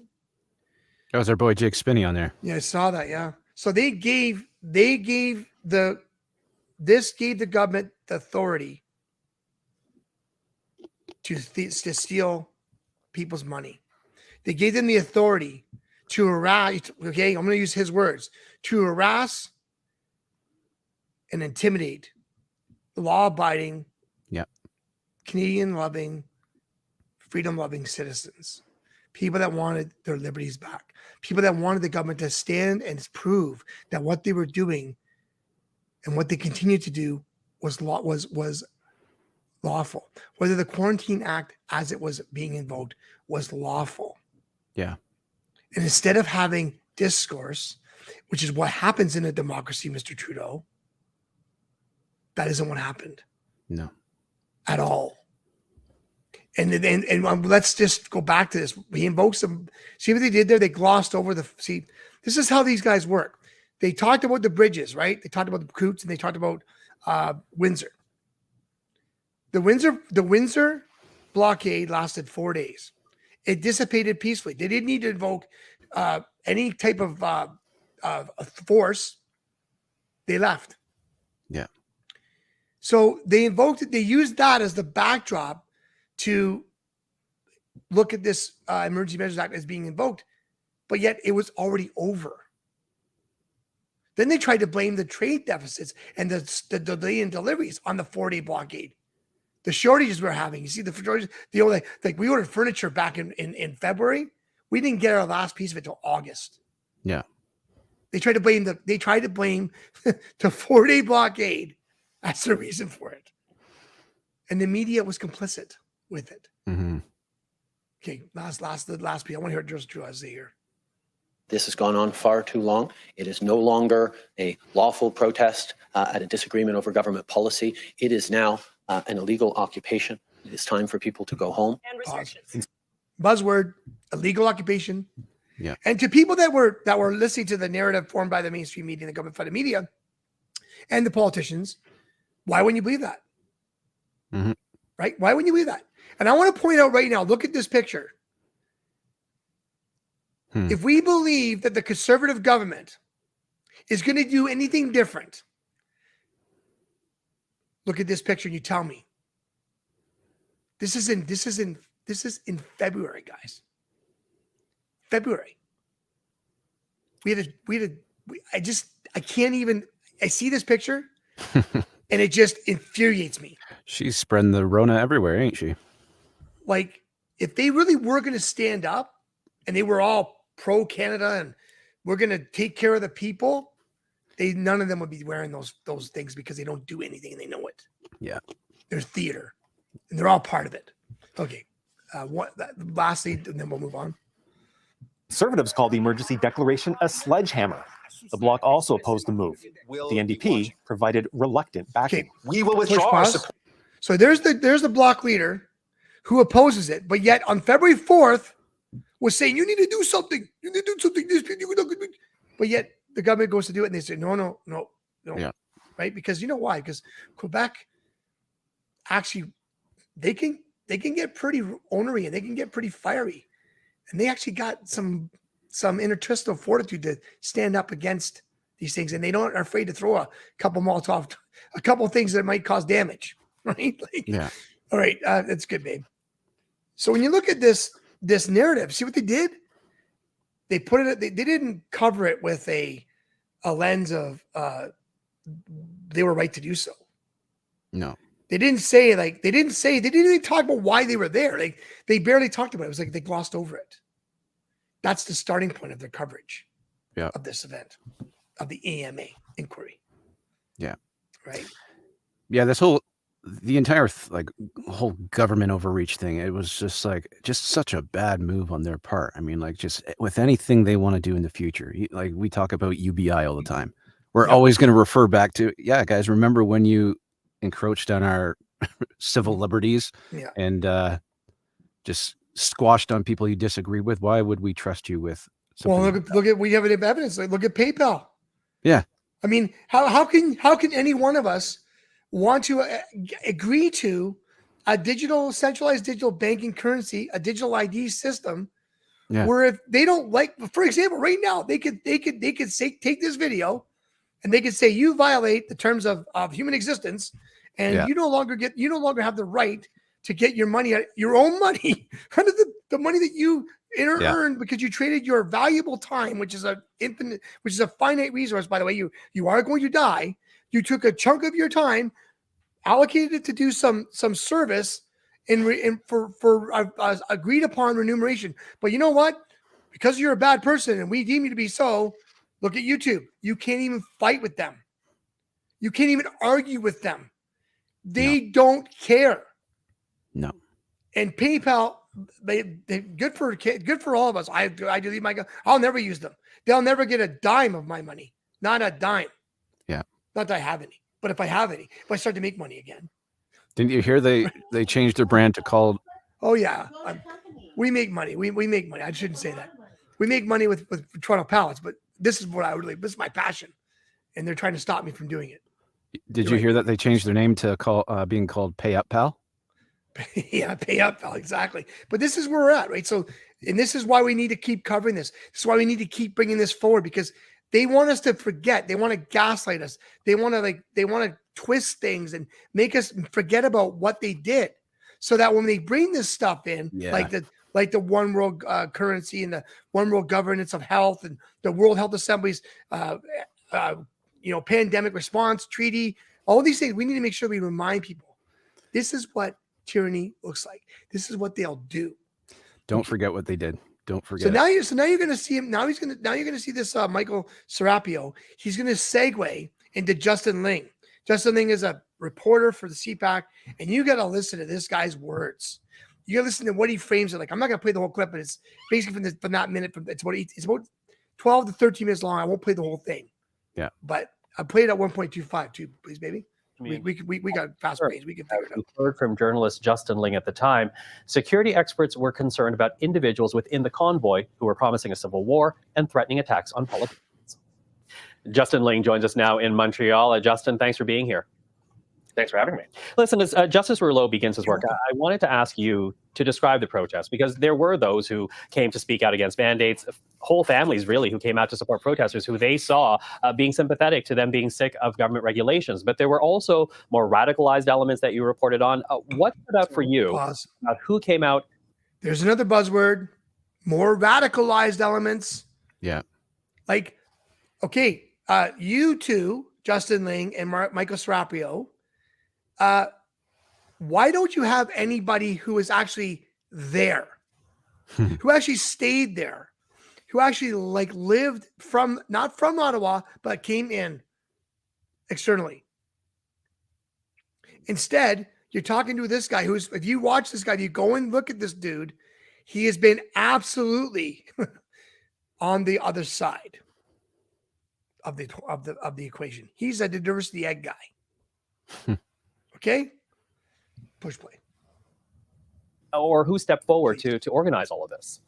That was our boy Jake Spinney on there. Yeah, I saw that. Yeah. So this gave the government the authority to steal people's money. They gave them the authority to harass. Okay, I'm going to use his words: to harass and intimidate law-abiding, Canadian-loving, freedom-loving citizens, people that wanted their liberties back, people that wanted the government to stand and prove that what they were doing and what they continued to do was lawful. Whether the Quarantine Act, as it was being invoked, was lawful. Yeah. And instead of having discourse, which is what happens in a democracy, Mr. Trudeau, that isn't what happened. No. At all. And let's just go back to this. He invokes them. See what they did there? They glossed over this is how these guys work. They talked about the bridges, right? They talked about the recruits and they talked about Windsor. The Windsor blockade lasted 4 days. It dissipated peacefully. They didn't need to invoke any type of force. They left. Yeah. So they invoked it. They used that as the backdrop to look at this Emergency Measures Act as being invoked, but yet it was already over. Then they tried to blame the trade deficits and the delay in deliveries on the 4-day blockade. The shortages we're having. You see the shortages, like we ordered furniture back in February. We didn't get our last piece of it till August. Yeah. They tried to blame the 4-day blockade. That's the reason for it. And the media was complicit with it. Mm-hmm. Okay, last piece. I want to hear what Joseph Drew has to say here. This has gone on far too long. It is no longer a lawful protest at a disagreement over government policy. It is now an illegal occupation. It is time for people to go home. And restrictions. Buzzword, illegal occupation. Yeah. And to people that were listening to the narrative formed by the mainstream media, the government-funded media, and the politicians, why wouldn't you believe that? Mm-hmm. Right? Why wouldn't you believe that? And I want to point out right now, look at this picture. If we believe that the conservative government is going to do anything different, look at this picture and you tell me. This is in February, guys. February. I see this picture and it just infuriates me. She's spreading the Rona everywhere, ain't she? Like, if they really were going to stand up and they were all pro-Canada and we're going to take care of the people, none of them would be wearing those things because they don't do anything and they know it. Yeah. They're theater and they're all part of it. Okay. Lastly, and then we'll move on. Conservatives called the emergency declaration a sledgehammer. The Bloc also opposed the move. The NDP provided reluctant backing. Okay. We will withdraw our support. So there's the Bloc leader who opposes it, but yet on February 4th was saying, you need to do something. You need to do something. But yet the government goes to do it and they say, no. Yeah. Right? Because you know why? Because Quebec actually, they can get pretty ornery and they can get pretty fiery. And they actually got some interstitial fortitude to stand up against these things. And they are afraid to throw a couple things that might cause damage. Right? Yeah. All right. That's good, babe. So when you look at this narrative, see what they did? They put it. They didn't cover it with a lens of they were right to do so. No. They didn't even talk about why they were there. They barely talked about it. It was like they glossed over it. That's the starting point of their coverage of this event, of the AMA inquiry. Yeah. Right. Yeah. The entire whole government overreach thing, it was just such a bad move on their part. I mean, like, just with anything they want to do in the future, like we talk about UBI all the time. We're always going to refer back to, guys, remember when you encroached on our civil liberties and just squashed on people you disagree with? Why would we trust you with something? Well, look at we have evidence. Look at PayPal. Yeah. I mean, how can any one of us want to agree to a centralized digital banking currency, a digital ID system, Yeah. where if they don't like, for example, right now they could say, take this video, and they could say you violate the terms of human existence, and Yeah. you no longer have the right to get your money, your own money, out of the money that you earned because you traded your valuable time, which is a finite resource. By the way, you are going to die. You took a chunk of your time, allocated it to do some service for agreed upon remuneration. But you know what? Because you're a bad person and we deem you to be so, look at YouTube. You can't even fight with them. You can't even argue with them. They don't care. No. And PayPal, they good for all of us. I delete my. I'll never use them. They'll never get a dime of my money. Not a dime. Yeah. Not that I have any. But if I have any, if I start to make money again. Didn't you hear they changed their brand to called? Oh yeah, we make money. We make money. I shouldn't say that. We make money with Toronto Pallets, but this is what this is my passion, and they're trying to stop me from doing it. Did you hear that they changed their name to being called Pay Up Pal? Yeah, Pay Up Pal, exactly. But this is where we're at, right? So, and this is why we need to keep covering this. This is why we need to keep bringing this forward, because they want us to forget. They want to gaslight us. They want to twist things and make us forget about what they did, so that when they bring this stuff in, like the one world currency and the one world governance of health and the World Health Assembly's pandemic response treaty, all these things, we need to make sure we remind people this is what tyranny looks like. This is what they'll do. Don't forget what they did. Don't forget. So now you're going to see him. Now you're going to see this Michael Serapio. He's going to segue into Justin Ling. Justin Ling is a reporter for the CPAC, and you got to listen to this guy's words. You got to listen to what he frames it like. I'm not going to play the whole clip, but it's basically from that minute. It's about 12 to 13 minutes long. I won't play the whole thing. Yeah, but I played at 1.25 too, please, baby. We got fast pace. We can figure it out. We heard from journalist Justin Ling at the time. Security experts were concerned about individuals within the convoy who were promising a civil war and threatening attacks on politicians. Justin Ling joins us now in Montreal. Justin, thanks for being here. Thanks for having me. Listen, as Justice Rouleau begins his work, I wanted to ask you to describe the protest, because there were those who came to speak out against mandates, whole families really who came out to support protesters who they saw being sympathetic to them being sick of government regulations. But there were also more radicalized elements that you reported on. What stood out for you about who came out? There's another buzzword, more radicalized elements. Yeah. Like, okay, you two, Justin Ling and Michael Serapio, why don't you have anybody who is actually there, who actually stayed there, who actually lived not from Ottawa, but came in externally? Instead, you're talking to this guy who's, if you watch this guy, you go and look at this dude, he has been absolutely on the other side of the equation. He's a diversity egg guy. Okay, push play. Or who stepped forward to organize all of this?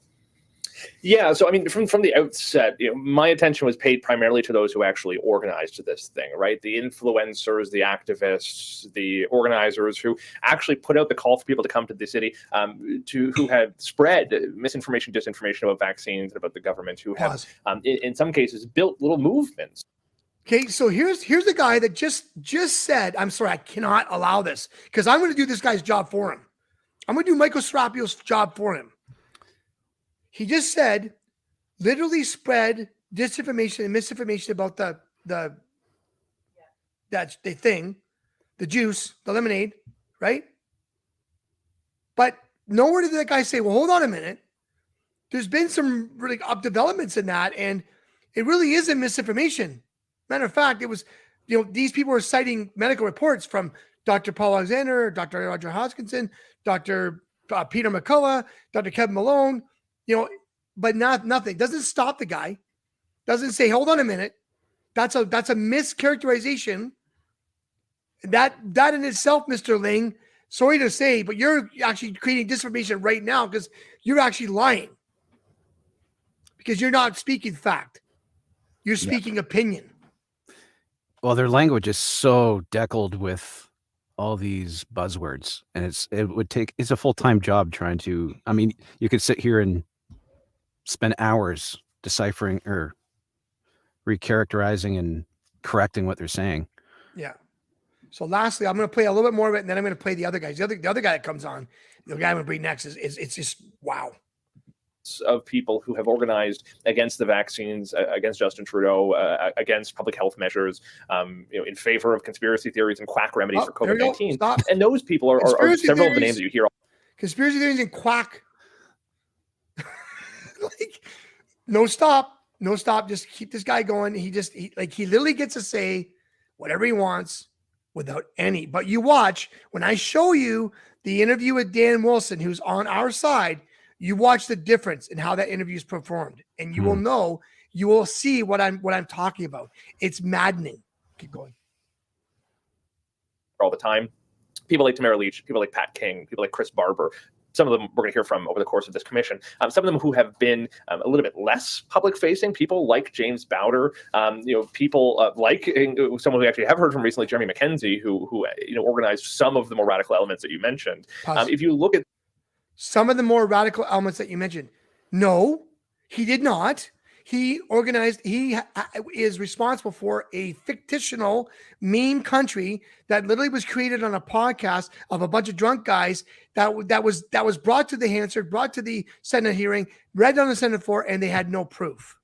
Yeah, so I mean, from the outset, my attention was paid primarily to those who actually organized this thing, right? The influencers, the activists, the organizers who actually put out the call for people to come to the city, who had spread misinformation, disinformation about vaccines, about the government, who have, in some cases, built little movements. Okay, so here's the guy that just said, I'm sorry, I cannot allow this, because I'm going to do this guy's job for him. I'm going to do Michael Serapio's job for him. He just said, literally spread disinformation and misinformation about the thing, the juice, the lemonade, right? But nowhere did that guy say, well, hold on a minute. There's been some really up developments in that, and it really isn't misinformation. Matter of fact, it was, these people were citing medical reports from Dr. Paul Alexander, Dr. Roger Hodgkinson, Dr. Peter McCullough, Dr. Kevin Malone, but nothing. Doesn't stop the guy. Doesn't say, hold on a minute. That's a mischaracterization. That in itself, Mr. Ling, sorry to say, but you're actually creating disinformation right now, because you're actually lying. Because you're not speaking fact. You're speaking opinion. Well, their language is so deckled with all these buzzwords, and it's a full-time job trying to. I mean, you could sit here and spend hours deciphering or recharacterizing and correcting what they're saying. Yeah. So lastly, I'm going to play a little bit more of it, and then I'm going to play the other guys. The other guy that comes on, the guy I'm going to bring next is it's just wow. Of people who have organized against the vaccines, against Justin Trudeau, against public health measures, in favor of conspiracy theories and quack remedies for COVID-19. And those people are several of the names that you hear. Conspiracy theories and quack. Like, no stop. Just keep this guy going. He literally gets to say whatever he wants without any. But you watch when I show you the interview with Dan Wilson, who's on our side. You watch the difference in how that interview is performed, and you will know. You will see what I'm talking about. It's maddening. Keep going. All the time, people like Tamara Leach, people like Pat King, people like Chris Barber. Some of them we're going to hear from over the course of this commission. Some of them who have been a little bit less public-facing, people like James Bowder, people like someone we actually have heard from recently, Jeremy McKenzie, who organized some of the more radical elements that you mentioned. If you look at some of the more radical elements that you mentioned, no, he did not. He organized, he is responsible for a fictional meme country that literally was created on a podcast of a bunch of drunk guys that was brought to the Hansard, brought to the Senate hearing, read on the Senate floor, and they had no proof.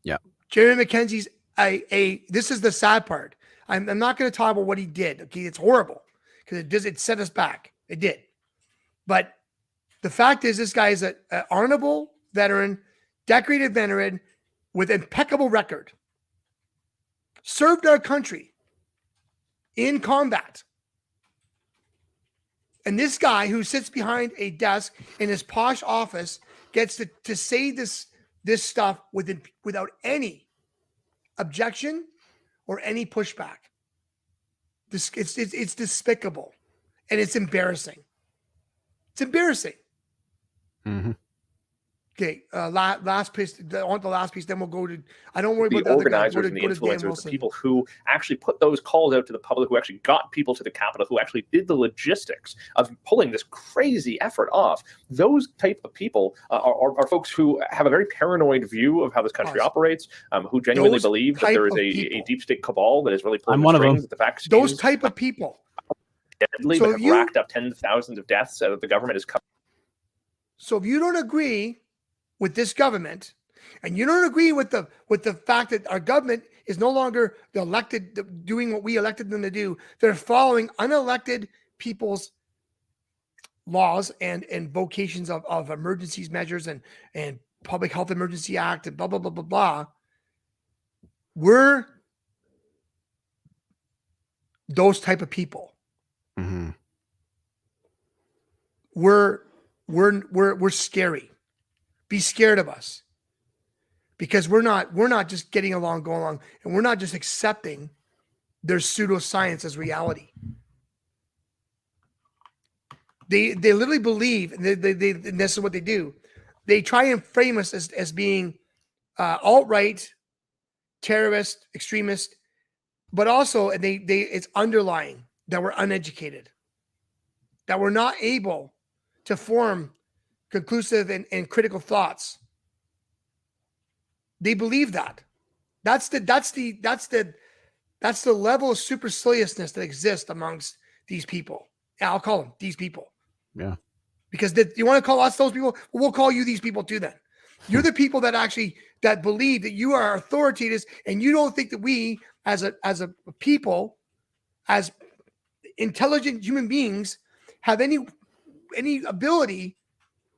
Yeah. Jeremy McKenzie's this is the sad part. I'm not going to talk about what he did. Okay, it's horrible because it set us back. It did. But the fact is, this guy is an honorable veteran, decorated veteran with impeccable record. Served our country in combat. And this guy who sits behind a desk in his posh office gets to say this stuff without any objection or any pushback. It's despicable, and it's embarrassing. It's embarrassing. Mm-hmm. Okay, last piece. I want the last piece. Then we'll go to. I don't worry the about the organizers and the influencers, the people who actually put those calls out to the public, who actually got people to the Capitol, who actually did the logistics of pulling this crazy effort off. Those type of people are folks who have a very paranoid view of how this country operates, who genuinely believe that there is a deep state cabal that is really pulling the strings. The vaccines. Those type of people. Deadly, so that have racked up tens of thousands of deaths that the government is covering. So if you don't agree with this government, and you don't agree with the fact that our government is no longer the elected doing what we elected them to do, they're following unelected people's laws and vocations of emergencies measures and Public Health Emergency Act and blah blah blah blah blah. We're those type of people. Mm-hmm. We're scary. Be scared of us, because we're not just getting along, going along, and we're not just accepting their pseudoscience as reality. They literally believe, and and this is what they do. They try and frame us as being alt-right, terrorist, extremist, but also it's underlying that we're uneducated, that we're not able to form conclusive and critical thoughts. They believe that. That's the level of superciliousness that exists amongst these people. I'll call them these people. Yeah. Because you want to call us those people? Well, we'll call you these people too then. You're the people that believe that you are authoritators, and you don't think that we as a people, as intelligent human beings, have any ability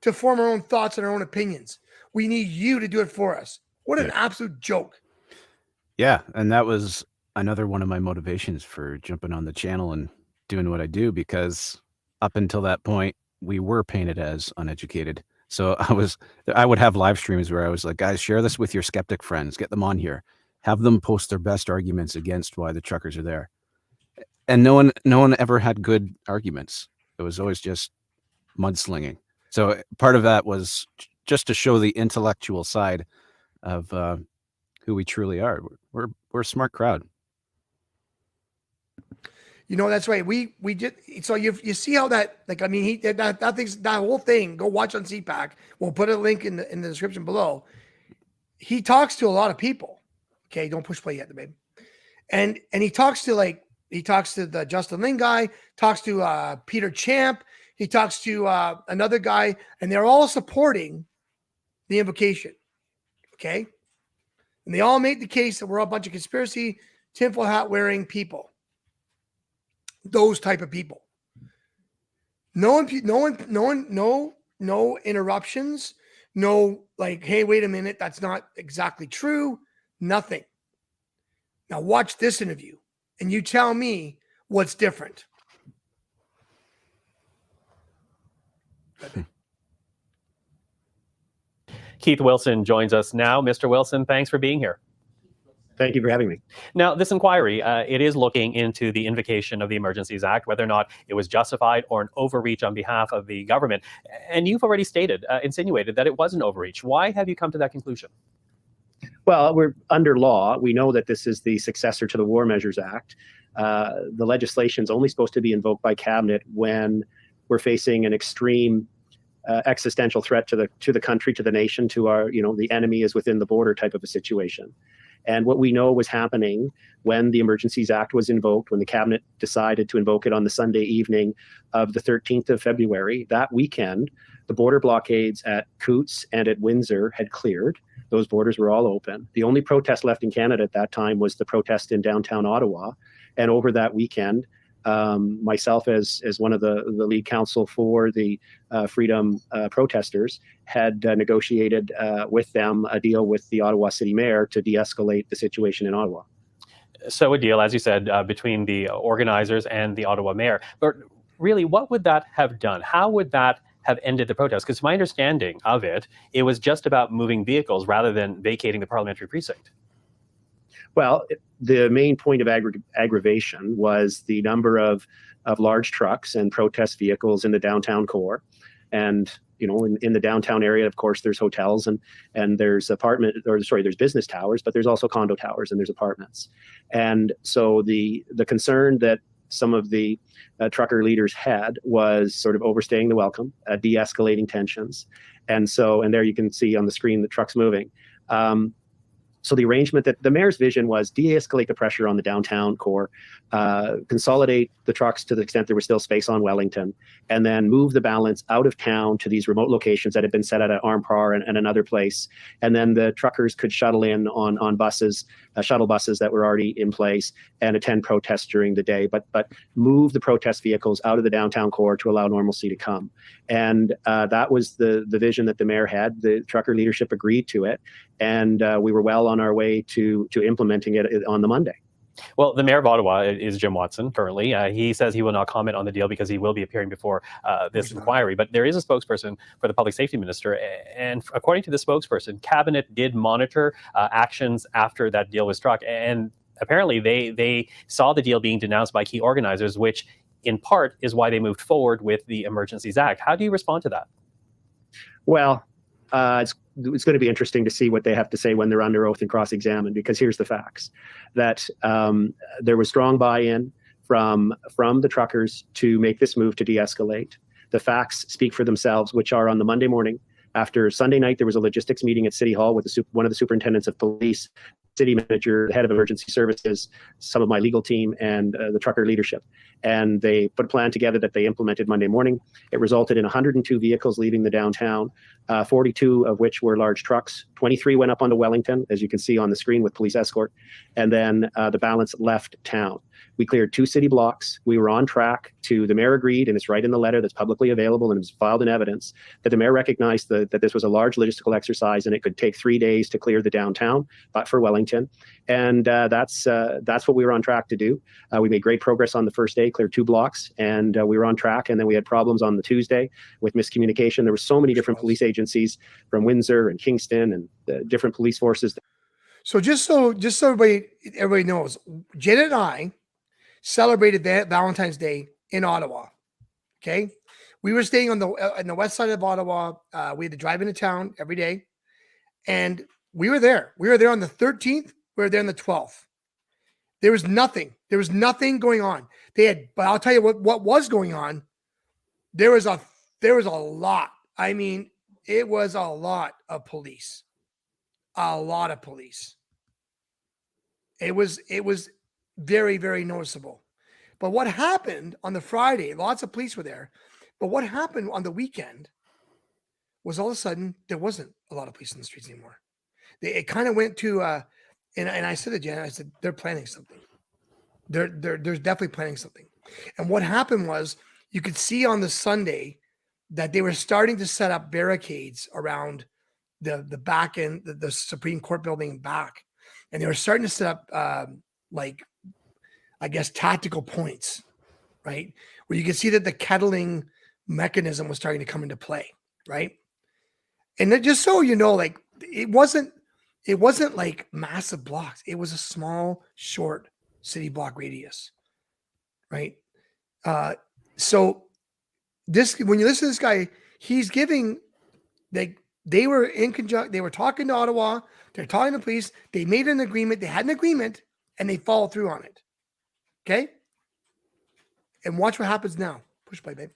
to form our own thoughts and our own opinions. We need you to do it for us. What an absolute joke. Yeah. And that was another one of my motivations for jumping on the channel and doing what I do, because up until that point, we were painted as uneducated. So I would have live streams where I was like, guys, share this with your skeptic friends, get them on here, have them post their best arguments against why the truckers are there. And no one ever had good arguments. It was always just mudslinging. So part of that was just to show the intellectual side of who we truly are. We're a smart crowd. You know, that's right. We did. So you see how that, like, I mean, that whole thing, go watch on CPAC. We'll put a link in the description below. He talks to a lot of people. Okay. Don't push play yet, babe. And he talks to the Justin Lin guy, talks to Peter Champ. He talks to another guy, and they're all supporting the invocation. Okay. And they all make the case that we're a bunch of conspiracy, tinfoil hat wearing people. Those type of people. No interruptions. No, like, hey, wait a minute, that's not exactly true. Nothing. Now watch this interview, and you tell me what's different. Keith Wilson joins us now. Mr. Wilson, thanks for being here. Thank you for having me. Now, this inquiry, it is looking into the invocation of the Emergencies Act, whether or not it was justified or an overreach on behalf of the government. And you've already insinuated that it was an overreach. Why have you come to that conclusion? Well, we're under law. We know that this is the successor to the War Measures Act. The legislation is only supposed to be invoked by cabinet when we're facing an extreme existential threat to the country, to the nation, to our, the enemy is within the border type of a situation. And what we know was happening when the Emergencies Act was invoked, when the cabinet decided to invoke it on the Sunday evening of the 13th of February, that weekend, the border blockades at Coutts and at Windsor had cleared. Those borders were all open. The only protest left in Canada at that time was the protest in downtown Ottawa. And over that weekend, myself as one of the lead counsel for the freedom protesters had negotiated with them a deal with the Ottawa City Mayor to de-escalate the situation in Ottawa. So a deal, as you said, between the organizers and the Ottawa Mayor. But really, what would that have done? How would that have ended the protest? Because my understanding of it, it was just about moving vehicles rather than vacating the parliamentary precinct. Well, the main point of aggravation was the number of large trucks and protest vehicles in the downtown core. And, in the downtown area, of course, there's hotels and there's there's business towers, but there's also condo towers and there's apartments. And so the concern that some of the trucker leaders had was sort of overstaying the welcome, de-escalating tensions. And there you can see on the screen the trucks moving. So the arrangement that the mayor's vision was de-escalate the pressure on the downtown core, consolidate the trucks to the extent there was still space on Wellington, and then move the balance out of town to these remote locations that had been set at Armpar and another place. And then the truckers could shuttle in on buses, shuttle buses that were already in place, and attend protests during the day, but move the protest vehicles out of the downtown core to allow normalcy to come. And that was the vision that the mayor had. The trucker leadership agreed to it, and we were well on our way to implementing it on the Monday. Well, the mayor of Ottawa is Jim Watson currently. He says he will not comment on the deal because he will be appearing before this inquiry. But there is a spokesperson for the public safety minister. And according to the spokesperson, cabinet did monitor actions after that deal was struck. And apparently they saw the deal being denounced by key organizers, which in part is why they moved forward with the Emergencies Act. How do you respond to that? Well, it's going to be interesting to see what they have to say when they're under oath and cross-examined, because here's the facts. That there was strong buy-in from the truckers to make this move to de-escalate. The facts speak for themselves, which are on the Monday morning. After Sunday night, there was a logistics meeting at City Hall with one of the superintendents of police, city manager, the head of emergency services, some of my legal team, and the trucker leadership. And they put a plan together that they implemented Monday morning. It resulted in 102 vehicles leaving the downtown, 42 of which were large trucks. 23 went up onto Wellington, as you can see on the screen, with police escort. And then the balance left town. We cleared 2 city blocks. We were on track to, the mayor agreed, and it's right in the letter that's publicly available and it was filed in evidence, that the mayor recognized that this was a large logistical exercise and it could take 3 days to clear the downtown, but for Wellington. And that's what we were on track to do. We made great progress on the first day, cleared 2 blocks, and we were on track. And then we had problems on the Tuesday with miscommunication. There were so many different police agencies from Windsor and Kingston and different police forces. So just so everybody knows, Janet and I celebrated that Valentine's Day in Ottawa. Okay, we were staying on the west side of Ottawa. We had to drive into town every day, and we were there. We were there on the 13th. We were there on the 12th. There was nothing. There was nothing going on. But I'll tell you what was going on. There was a lot. I mean, it was a lot of police. A lot of police. It was very, very noticeable. But what happened on the Friday, lots of police were there. But what happened on the weekend was all of a sudden there wasn't a lot of police in the streets anymore. It kind of went to and I said to Jen, I said, they're planning something. They're definitely planning something. And what happened was you could see on the Sunday that they were starting to set up barricades around the back end, the Supreme Court building back. And they were starting to set up I guess tactical points, right? Where you could see that the kettling mechanism was starting to come into play, right? And then just so you know, like it wasn't like massive blocks. It was a small, short city block radius, right? So this, when you listen to this guy, he's giving, like, they were in conjunction, they were talking to Ottawa, they're talking to police, they made an agreement, they had an agreement, and they followed through on it. Okay? And watch what happens now. Push play, babe.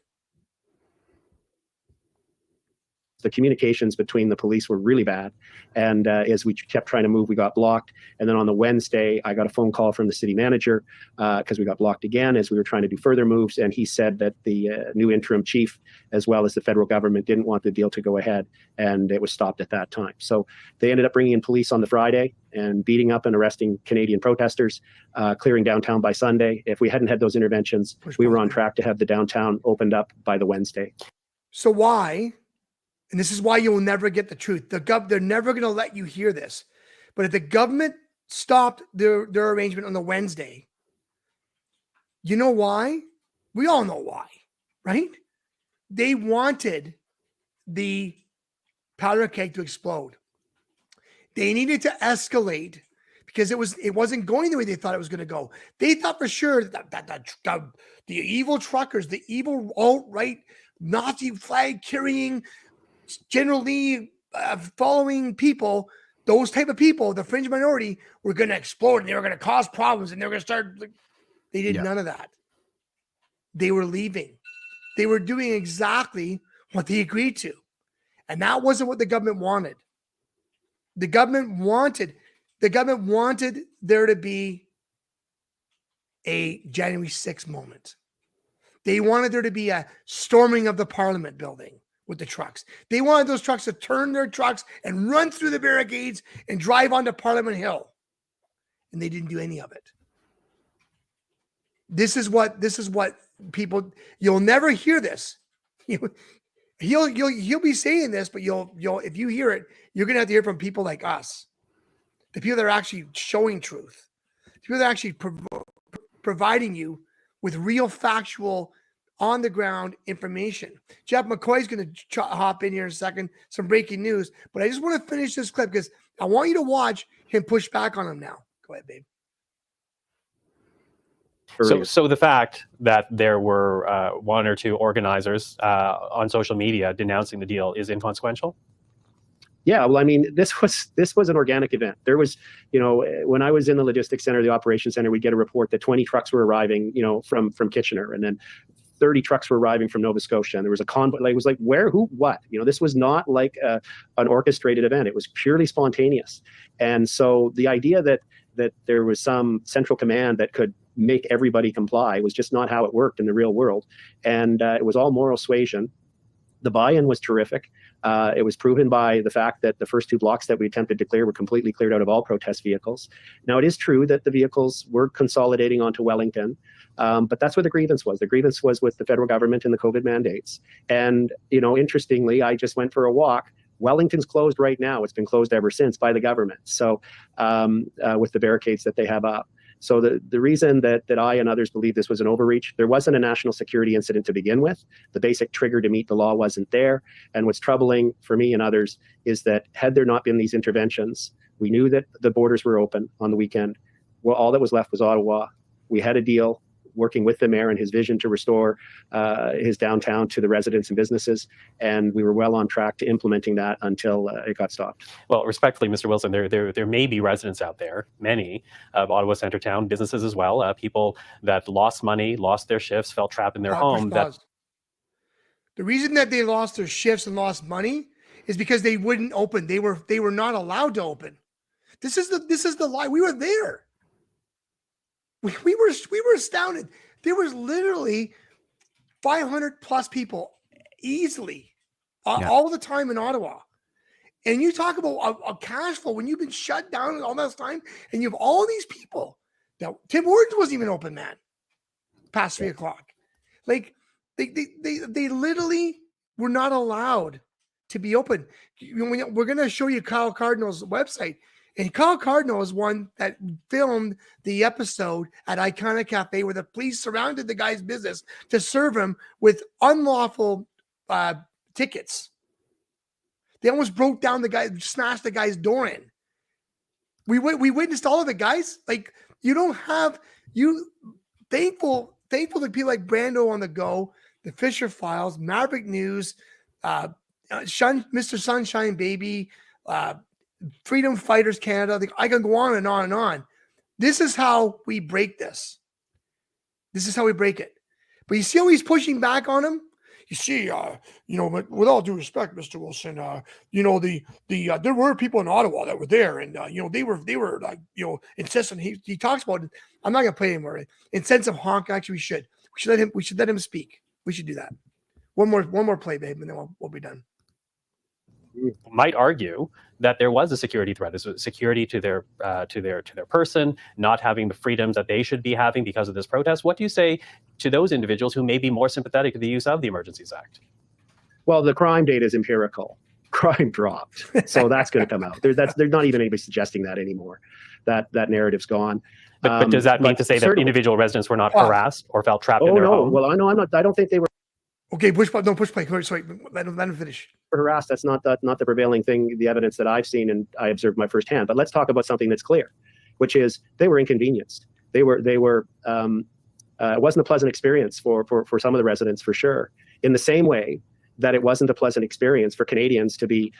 The communications between the police were really bad. And as we kept trying to move, we got blocked. And then on the Wednesday, I got a phone call from the city manager because we got blocked again as we were trying to do further moves. And he said that the new interim chief, as well as the federal government, didn't want the deal to go ahead. And it was stopped at that time. So they ended up bringing in police on the Friday and beating up and arresting Canadian protesters, clearing downtown by Sunday. If we hadn't had those interventions, we were on track to have the downtown opened up by the Wednesday. So why? And this is why you will never get the truth. They're never going to let you hear this. But if the government stopped their arrangement on the Wednesday, you know why? We all know why, right? They wanted the powder keg to explode. They needed to escalate because it wasn't going the way they thought it was going to go. They thought for sure that the evil truckers, the evil alt-right Nazi flag carrying, generally following people, those type of people, the fringe minority, were going to explode and they were going to cause problems and they were going to start. They did none of that. They were leaving. They were doing exactly what they agreed to. And that wasn't what the government wanted. The government wanted there to be a January 6th moment. They wanted there to be a storming of the Parliament building with the trucks. They wanted those trucks to turn their trucks and run through the barricades and drive onto Parliament Hill. And they didn't do any of it. This is what people, you'll never hear this. He'll be saying this, but you'll if you hear it, you're going to have to hear from people like us. The people that are actually showing truth. The people that are actually providing you with real factual on the ground information. Jeff McCoy's going to hop in here in a second, some breaking news, but I just want to finish this clip because I want you to watch him push back on him now. Go ahead, babe. So the fact that there were one or two organizers on social media denouncing the deal is inconsequential? Yeah, well, I mean, this was an organic event. There was, when I was in the logistics center, the operations center, we'd get a report that 20 trucks were arriving, from Kitchener, and then 30 trucks were arriving from Nova Scotia, and there was a convoy. Like, it was like, where, who, what? This was not like an orchestrated event. It was purely spontaneous. And so the idea that there was some central command that could make everybody comply was just not how it worked in the real world. And it was all moral suasion. The buy-in was terrific. It was proven by the fact that the first two blocks that we attempted to clear were completely cleared out of all protest vehicles. Now, it is true that the vehicles were consolidating onto Wellington, but that's where the grievance was. The grievance was with the federal government and the COVID mandates. And, interestingly, I just went for a walk. Wellington's closed right now. It's been closed ever since by the government. So with the barricades that they have up. So the reason that I and others believe this was an overreach, there wasn't a national security incident to begin with. The basic trigger to meet the law wasn't there. And what's troubling for me and others is that had there not been these interventions, we knew that the borders were open on the weekend. Well, all that was left was Ottawa. We had a deal. working with the mayor and his vision to restore his downtown to the residents and businesses. And we were well on track to implementing that until it got stopped. Well, respectfully, Mr. Wilson, there may be residents out there, many of Ottawa Centretown, businesses as well, people that lost money, lost their shifts, felt trapped in their home. The reason that they lost their shifts and lost money is because they wouldn't open. They were not allowed to open. This is the lie. We were there. We were astounded. There was literally 500 plus people easily all the time in Ottawa. And you talk about a cash flow when you've been shut down all this time, and you have all these people. That Tim Hortons wasn't even open, man. Past 3 o'clock, like they literally were not allowed to be open. We're going to show you Kyle Cardinal's website, and Kyle Cardinal is one that filmed the episode at Iconic Cafe where the police surrounded the guy's business to serve him with unlawful tickets. They almost broke down the guy, smashed the guy's door in. We witnessed all of it, guys. Like, you don't have thankful to people like Brando on the Go, the Fisher Files, Maverick News, Mr. Sunshine Baby, Freedom Fighters Canada. I can go on and on and on. This is how we break this. This is how we break it. But you see how he's pushing back on him? You see, with all due respect, Mr. Wilson, there were people in Ottawa that were there, and they were like, incessant. He talks about it. I'm not gonna play anymore. Incessant honk. Actually, we should let him speak. We should do that. One more play, babe, and then we'll be done. Might argue that there was a security threat. This was security to their person, not having the freedoms that they should be having because of this protest. What do you say to those individuals who may be more sympathetic to the use of the Emergencies Act? Well, the crime data is empirical. Crime dropped, so that's going to come out. There's not even anybody suggesting that anymore. That narrative's gone. But does that mean to say that individual residents were not harassed or felt trapped in their home? Well, I'm not. I don't think they were. Okay, push play. Sorry, let him finish. Harassed. That's not the prevailing thing. The evidence that I've seen and I observed my firsthand. But let's talk about something that's clear, which is they were inconvenienced. They were. It wasn't a pleasant experience for some of the residents, for sure. In the same way that it wasn't a pleasant experience for Canadians to be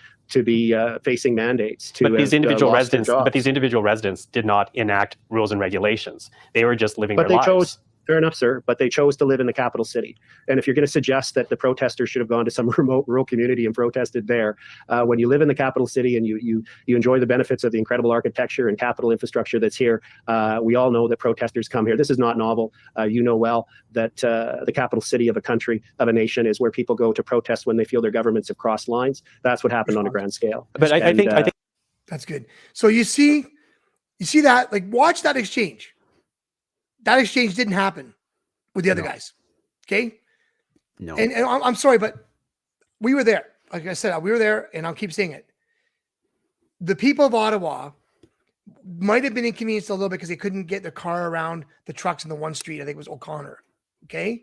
facing mandates. But these individual residents did not enact rules and regulations. They were just living their lives. Fair enough, sir, but they chose to live in the capital city. And if you're going to suggest that the protesters should have gone to some remote rural community and protested there, when you live in the capital city and you enjoy the benefits of the incredible architecture and capital infrastructure that's here, we all know that protesters come here. This is not novel. You know well that the capital city of a country, of a nation, is where people go to protest when they feel their governments have crossed lines. That's what happened on a grand scale. But I think that's good. So you see that, like, watch that exchange. That exchange didn't happen with the other guys. Okay. No. And I'm sorry, but we were there. Like I said, we were there, and I'll keep saying it. The people of Ottawa might have been inconvenienced a little bit because they couldn't get their car around the trucks in the one street. I think it was O'Connor. Okay.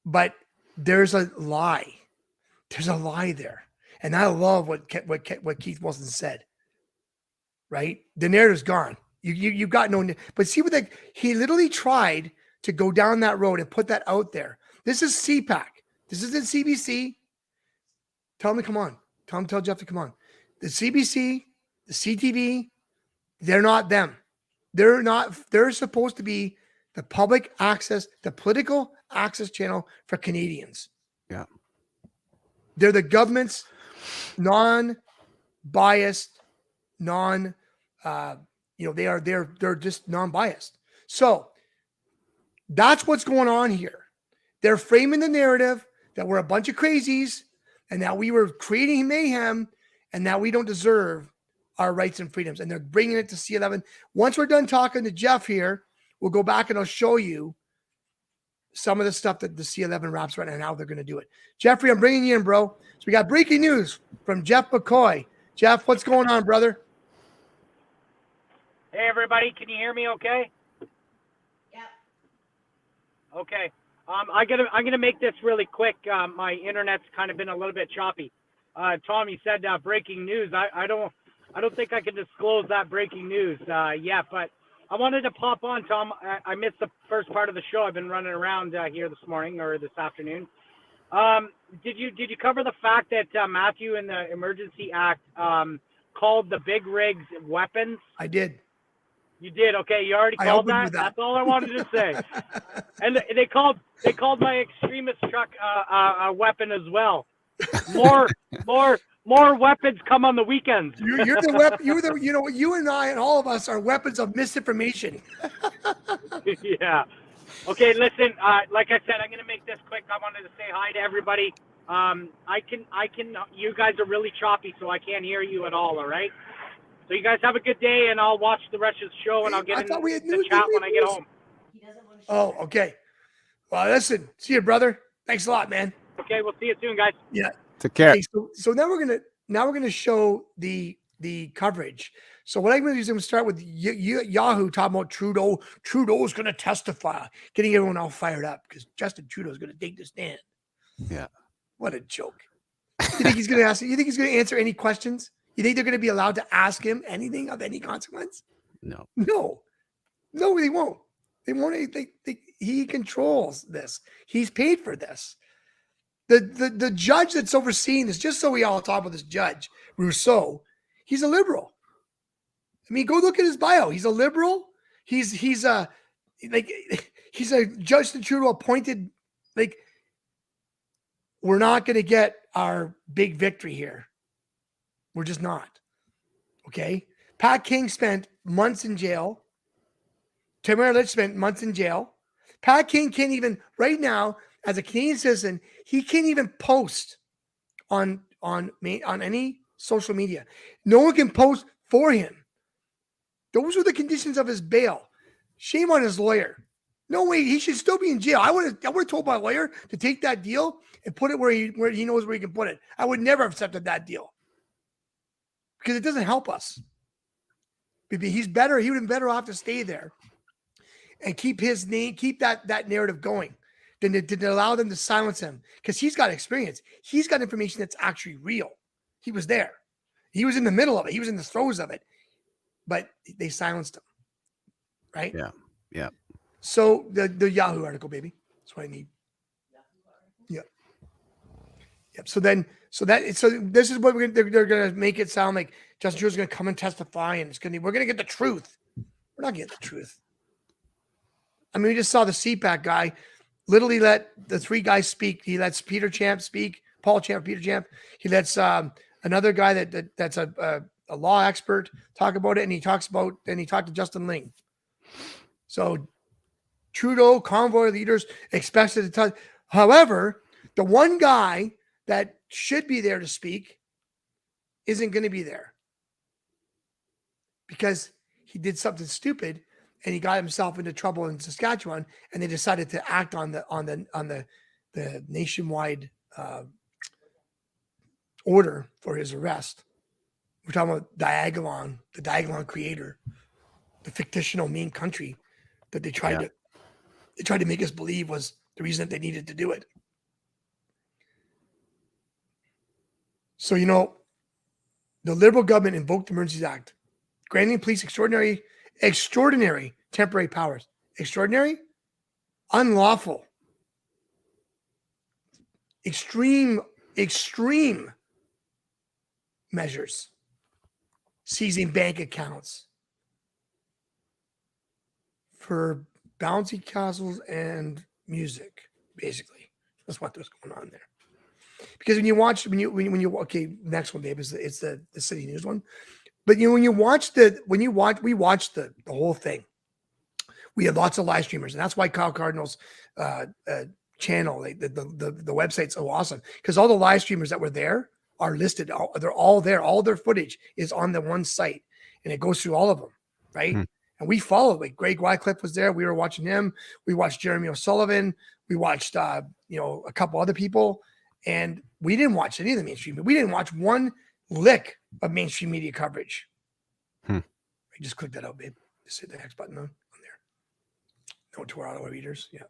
But there's a lie. There's a lie there. And I love what Keith Wilson said, right? The narrative's gone. You got no, but see what he literally tried to go down that road and put that out there. This is CPAC. This isn't CBC. Tell him to come on. Tell Jeff to come on. The CBC, the CTV, they're not them. They're not. They're supposed to be the public access, the political access channel for Canadians. Yeah. They're the government's non-biased, they're just non-biased. So that's what's going on here. They're framing the narrative that we're a bunch of crazies and that we were creating mayhem and that we don't deserve our rights and freedoms. And they're bringing it to C11. Once we're done talking to Jeff here, we'll go back and I'll show you some of the stuff that the C11 wraps around and how they're going to do it. Jeffrey, I'm bringing you in, bro. So we got breaking news from Jeff McCoy. Jeff, what's going on, brother? Hey, everybody, can you hear me okay? Yeah. Okay. I'm gonna make this really quick. My internet's kind of been a little bit choppy. Tom, you said breaking news. I don't think I can disclose that breaking news yet, but I wanted to pop on, Tom. I missed the first part of the show. I've been running around here this morning or this afternoon. Did you cover the fact that Matthew in the Emergency Act called the big rigs weapons? I did. You did? Okay, you already called that? That's all I wanted to say. And they called my extremist truck a weapon as well. More weapons come on the weekends. You're the weapon. You and I and all of us are weapons of misinformation. Yeah. Okay, listen, like I said, I'm going to make this quick. I wanted to say hi to everybody. You guys are really choppy, so I can't hear you at all right? So you guys have a good day, and I'll watch the rest of the show, and I'll get in the chat when I get home. Oh, okay. Well, listen, see you, brother. Thanks a lot, man. Okay, we'll see you soon, guys. Yeah. Take care. Okay, so now we're gonna show the coverage. So what I'm going to do is I'm going to start with Yahoo talking about Trudeau. Trudeau's going to testify, getting everyone all fired up because Justin Trudeau's going to take the stand. Yeah. What a joke. You think he's going to ask? You think he's going to answer any questions? You think they're going to be allowed to ask him anything of any consequence? No, they won't. They won't. He controls this. He's paid for this. The judge that's overseeing this, just so we all talk about this judge, Rousseau, he's a liberal. I mean, go look at his bio. He's a liberal. He's a Justin Trudeau appointed. Like, we're not going to get our big victory here. We're just not. Okay. Pat King spent months in jail. Tamara Lich spent months in jail. Pat King can't even, right now, as a Canadian citizen, he can't even post on any social media. No one can post for him. Those were the conditions of his bail. Shame on his lawyer. No way, he should still be in jail. I would have told my lawyer to take that deal and put it where he knows where he can put it. I would never have accepted that deal because it doesn't help us. He's better. He would have been better off to stay there and keep his name, keep that narrative going, than to allow them to silence him because he's got experience. He's got information that's actually real. He was there. He was in the middle of it. He was in the throes of it, but they silenced him. Right? Yeah. Yeah. So the Yahoo article, baby. That's what I need. Yeah. Yep. So this is what they're gonna make it sound like Justin Trudeau's gonna come and testify, and we're gonna get the truth. We're not getting the truth. I mean, we just saw the CPAC guy literally let the three guys speak. He lets Peter Champ speak, Paul Champ, Peter Champ. He lets another guy that's a law expert talk about it, and he talked to Justin Ling. So Trudeau convoy leaders expected to touch. However, the one guy that should be there to speak isn't going to be there because he did something stupid and he got himself into trouble in Saskatchewan, and they decided to act on the nationwide order for his arrest. We're talking about Diagolon, the Diagolon creator, the fictional main country that they tried to make us believe was the reason that they needed to do it. So, the Liberal government invoked the Emergencies Act, granting police extraordinary temporary powers. Extraordinary? Unlawful. Extreme measures. Seizing bank accounts for bouncy castles and music, basically. That's what was going on there. Because when you okay, next one, babe, it's the City News one. But we watched the whole thing. We had lots of live streamers, and that's why Kyle Cardinal's channel, the website's so awesome, because all the live streamers that were there are listed. They're all there. All their footage is on the one site, and it goes through all of them, right? And we followed. Like Greg Wycliffe was there. We were watching him. We watched Jeremy O'Sullivan. We watched a couple other people, and we didn't watch any of the mainstream. We didn't watch one lick of mainstream media coverage. I just click that out, babe. Just hit the X button on there. No to our auto readers. Yeah.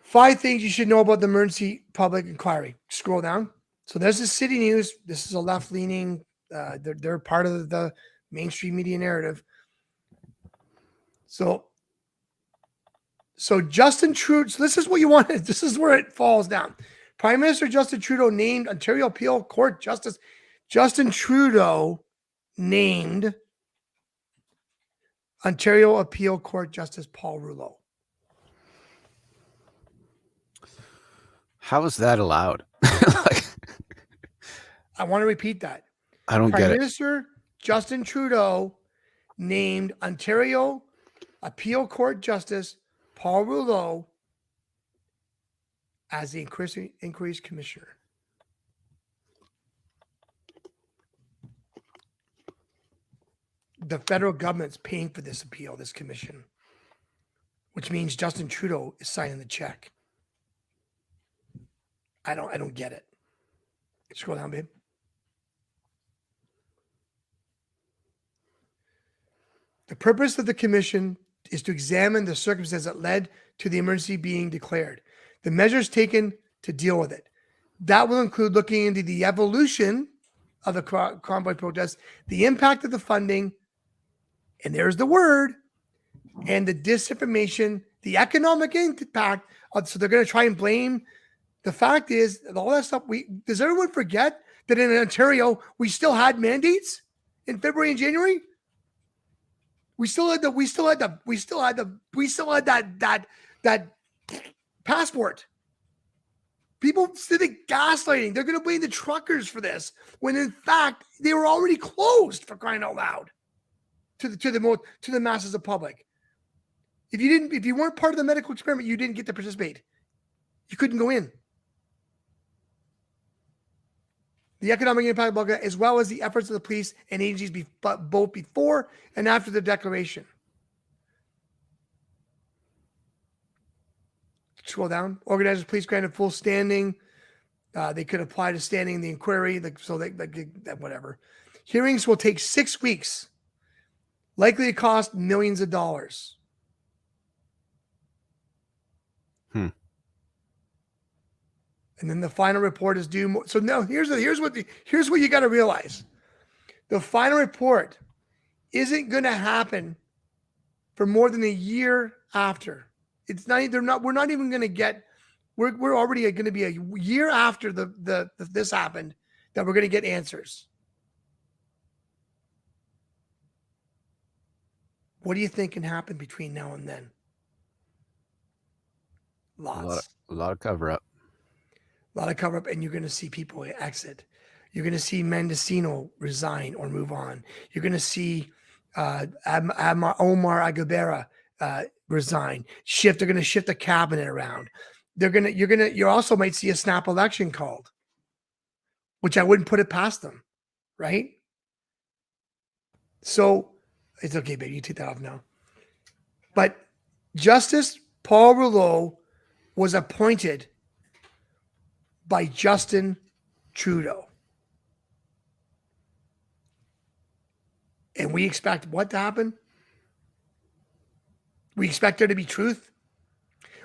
5 things you should know about the emergency public inquiry. Scroll down. So there's the City News. This is a left-leaning. They're part of the mainstream media narrative. So Justin Trudeau, so this is what you wanted. This is where it falls down. Prime Minister Justin Trudeau named Ontario Appeal Court Justice. Justin Trudeau named Ontario Appeal Court Justice Paul Rouleau. How is that allowed? I want to repeat that. I don't get Prime it. Minister Justin Trudeau named Ontario Appeal Court Justice Paul Rouleau as the inquiry's commissioner. The federal government's paying for this appeal, this commission, which means Justin Trudeau is signing the check. I don't get it. Scroll down, babe. The purpose of the commission is to examine the circumstances that led to the emergency being declared, the measures taken to deal with it. That will include looking into the evolution of the convoy protests, the impact of the funding, and there's the word, and the disinformation, the economic impact. So they're going to try and blame. The fact is, all that stuff. Does everyone forget that in Ontario we still had mandates in February and January? We still had that passport. People sitting gaslighting. They're going to blame the truckers for this when in fact they were already closed, for crying out loud, to the masses of public. If you weren't part of the medical experiment, you didn't get to participate. You couldn't go in. The economic impact of as well as the efforts of the police and agencies both before and after the declaration. Scroll down. Organizers, police granted full standing. They could apply to standing in the inquiry. Whatever. Hearings will take 6 weeks. Likely to cost millions of dollars. And then the final report is due. So now here's what you got to realize. The final report isn't going to happen for more than a year after. It's not. We're not even going to get. We're already going to be a year after this happened that we're going to get answers. What do you think can happen between now and then? Lots. A lot of cover up. A lot of cover up, and you're going to see people exit. You're going to see Mendocino resign or move on. You're going to see Omar Agabera resign. They're going to shift the cabinet around. You also might see a snap election called, which I wouldn't put it past them, right? So it's okay, baby. You take that off now. But Justice Paul Rouleau was appointed by Justin Trudeau. And we expect what to happen? We expect there to be truth.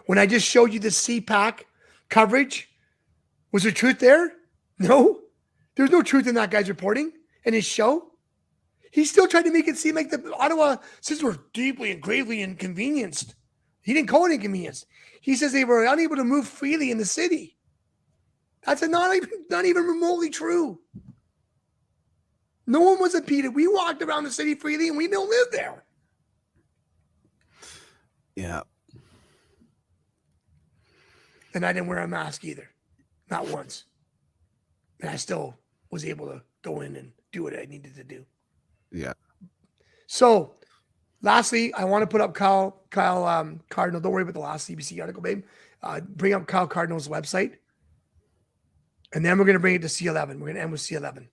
When I just showed you the CPAC coverage, was there truth there? No. There's no truth in that guy's reporting and his show. He still tried to make it seem like the Ottawa citizens were deeply and gravely inconvenienced. He didn't call it inconvenience. He says they were unable to move freely in the city. That's not even remotely true. No one was impeded. We walked around the city freely and we don't live there. Yeah. And I didn't wear a mask either. Not once. And I still was able to go in and do what I needed to do. Yeah. So, lastly, I want to put up Kyle Cardinal. Don't worry about the last CBC article, babe. Bring up Kyle Cardinal's website. And then we're going to bring it to C11. We're going to end with C11.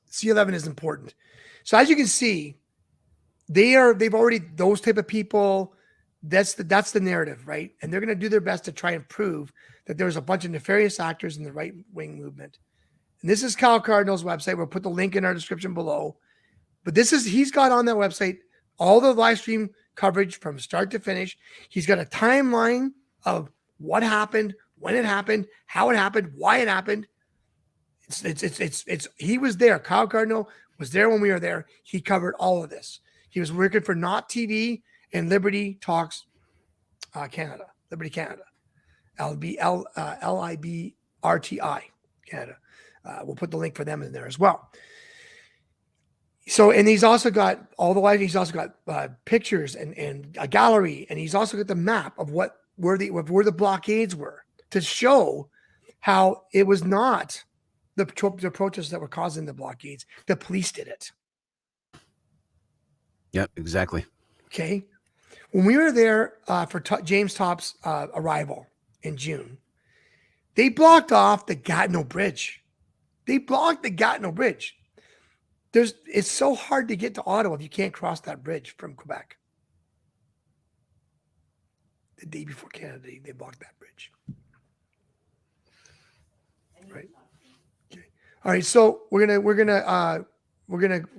C11 is important. So as you can see, they've already, those type of people, that's the narrative, right? And they're going to do their best to try and prove that there's a bunch of nefarious actors in the right-wing movement. And this is Kyle Cardinal's website. We'll put the link in our description below. But he's got on that website all the live stream coverage from start to finish. He's got a timeline of what happened, when it happened, how it happened, why it happened. He was there. Kyle Cardinal was there when we were there. He covered all of this. He was working for Not TV and Liberty Talks Canada. Liberty Canada. LIBRTI Canada. We'll put the link for them in there as well. So, and he's also got all the lighting. He's also got pictures and a gallery, and he's also got the map of where the blockades were to show how it was not the protests that were causing the blockades. The police did it. Yep, exactly. Okay. When we were there for James Topp's arrival in June, they blocked off the Gatineau Bridge. They blocked the Gatineau Bridge. It's so hard to get to Ottawa if you can't cross that bridge from Quebec. The day before Canada Day, they blocked that bridge. Right. Okay. All right. So we're gonna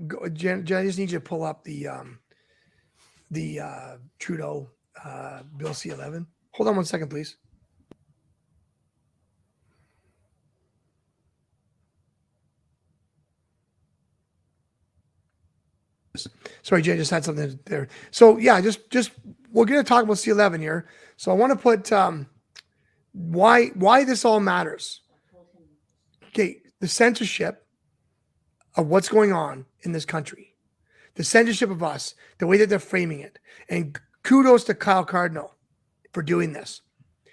go. Jen, I just need you to pull up the Trudeau Bill C-11. Hold on one second, please. Sorry, Jay, I just had something there. So yeah, just we're going to talk about C-11 here. So I want to put why this all matters. Okay, the censorship of what's going on in this country, the censorship of us, the way that they're framing it, and kudos to Kyle Cardinal for doing this,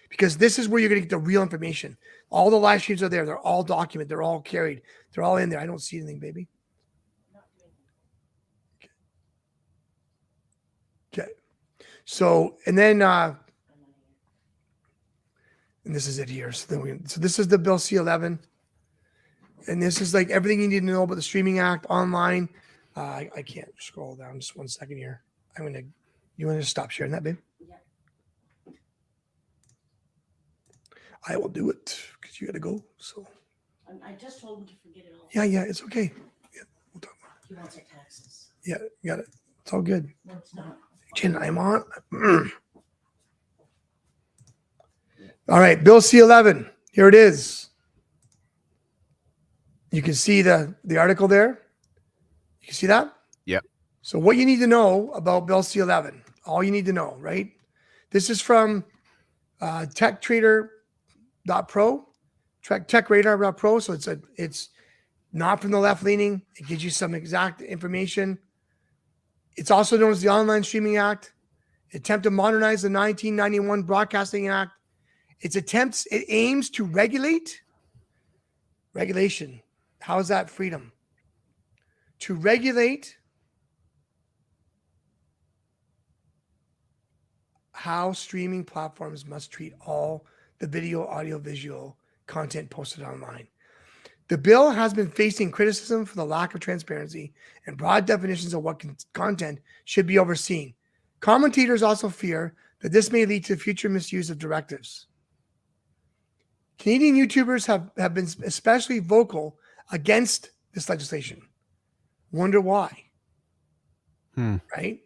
because this is where you're going to get the real information. All the live streams are there; they're all documented, they're all carried, they're all in there. I don't see anything, baby. Okay. So, and then, and this is it here. So this is the Bill C-11. And this is like everything you need to know about the Streaming Act online. I can't scroll down just 1 second here. You want to stop sharing that, babe? Yeah. I will do it because you got to go. So. I just told him to forget it all. Yeah, it's okay. Yeah, we'll talk about it. He wants our taxes. Yeah, got it. It's all good. No, it's not. Jen, I'm on. All right, Bill C-11. Here it is. You can see the article there. You can see that? Yep. So what you need to know about Bill C-11, all you need to know, right? This is from techtrader.pro, techradar.pro. So it's not from the left leaning. It gives you some exact information. It's also known as the Online Streaming Act, attempt to modernize the 1991 Broadcasting Act. It aims to regulation. How is that freedom? To regulate how streaming platforms must treat all the video, audio, visual content posted online. The bill has been facing criticism for the lack of transparency and broad definitions of what content should be overseen. Commentators also fear that this may lead to future misuse of directives. Canadian YouTubers have been especially vocal against this legislation. Wonder why? Right?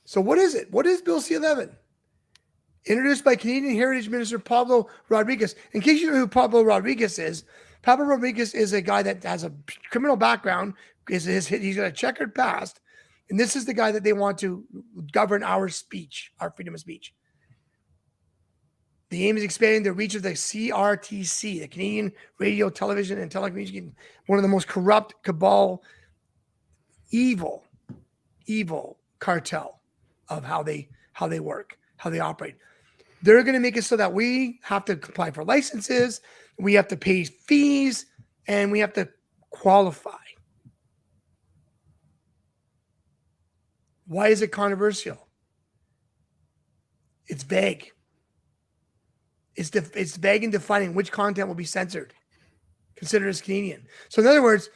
So what is it? What is Bill C-11? Introduced by Canadian Heritage Minister Pablo Rodriguez. In case you know who Pablo Rodriguez is a guy that has a criminal background. He's got a checkered past. And this is the guy that they want to govern our speech, our freedom of speech. The aim is expanding the reach of the CRTC, the Canadian Radio, Television, and Telecommunications, one of the most corrupt, cabal, evil cartel of how they work, how they operate. They're going to make it so that we have to apply for licenses, we have to pay fees, and we have to qualify. Why is it controversial? It's vague. It's vague in defining which content will be censored, considered as Canadian. So in other words,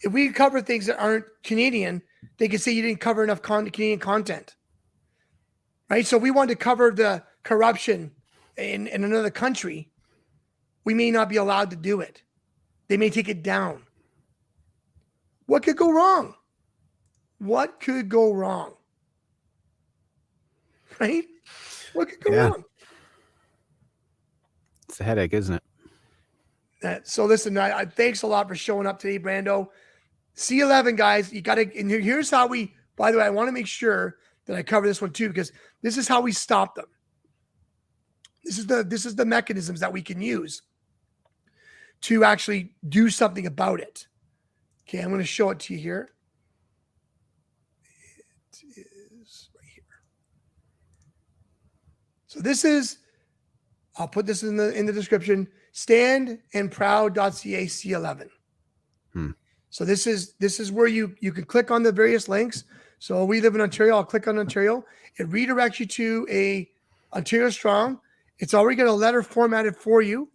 if we cover things that aren't Canadian, they can say you didn't cover enough Canadian content, right? So if we want to cover the corruption in another country, we may not be allowed to do it. They may take it down. What could go wrong? What could go wrong? Right? What could go wrong? It's a headache, isn't it? So listen, I thanks a lot for showing up today, Brando. C11, guys, you got to, and here's how by the way, I want to make sure that I cover this one too, because this is how we stop them. This is the mechanisms that we can use to actually do something about it. Okay, I'm going to show it to you here. It is right here. So this is, I'll put this in the description, standandproud.ca C11. So this is where you can click on the various links. So we live in Ontario. I'll click on Ontario. It redirects you to a Ontario Strong. It's already got a letter formatted for you.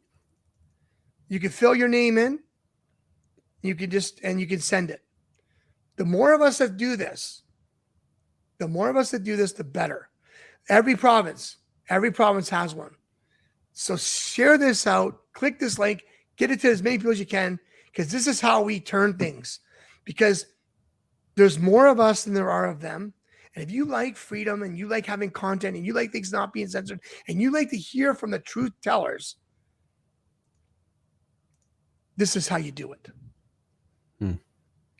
You can fill your name in. You can send it. The more of us that do this, the better. Every province has one. So share this out, click this link, get it to as many people as you can, because this is how we turn things. Because there's more of us than there are of them. And if you like freedom and you like having content and you like things not being censored and you like to hear from the truth tellers, this is how you do it.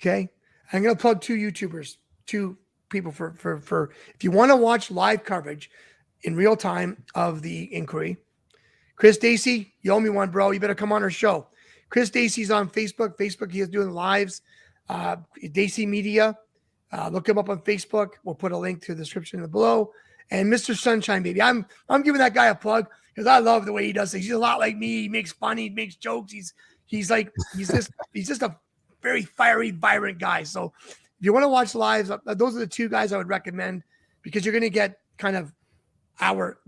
Okay. I'm going to plug two people for if you want to watch live coverage in real time of the inquiry. Chris Dacey, you owe me one, bro. You better come on our show. Chris Dacey's on Facebook. He is doing lives. Dacey Media. Look him up on Facebook. We'll put a link to the description below. And Mr. Sunshine Baby. I'm giving that guy a plug because I love the way he does things. He's a lot like me. He makes fun. He makes jokes. He's just a very fiery, vibrant guy. So if you want to watch lives, those are the two guys I would recommend, because you're going to get kind of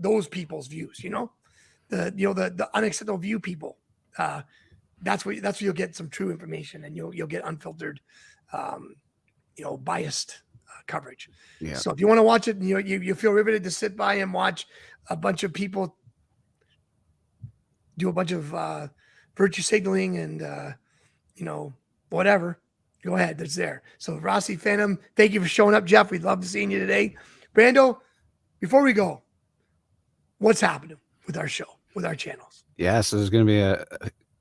those people's views. The unacceptable view people. That's where you'll get some true information, and you'll get unfiltered, biased coverage. Yeah. So if you want to watch it, you feel riveted to sit by and watch a bunch of people do a bunch of virtue signaling and whatever, go ahead. That's there. So Rossi Phantom, thank you for showing up, Jeff. We'd love to seeing you today. Brando, before we go, what's happening with our show, with our channels? Yeah, so there's going to be a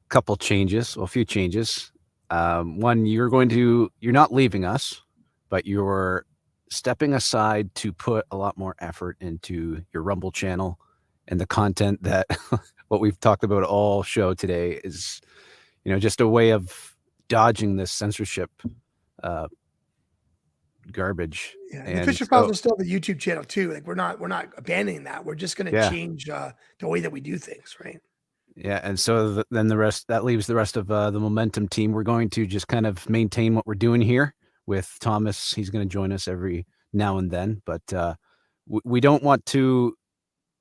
couple changes, a few changes. One, you're not leaving us, but you're stepping aside to put a lot more effort into your Rumble channel and the content that what we've talked about all show today is, just a way of dodging this censorship garbage. Yeah, and the Fisher Files is still the YouTube channel too. Like we're not abandoning that. We're just going to change the way that we do things, right? Yeah, and so then that leaves the rest of the Momentum team. We're going to just kind of maintain what we're doing here with Thomas. He's going to join us every now and then, but we don't want to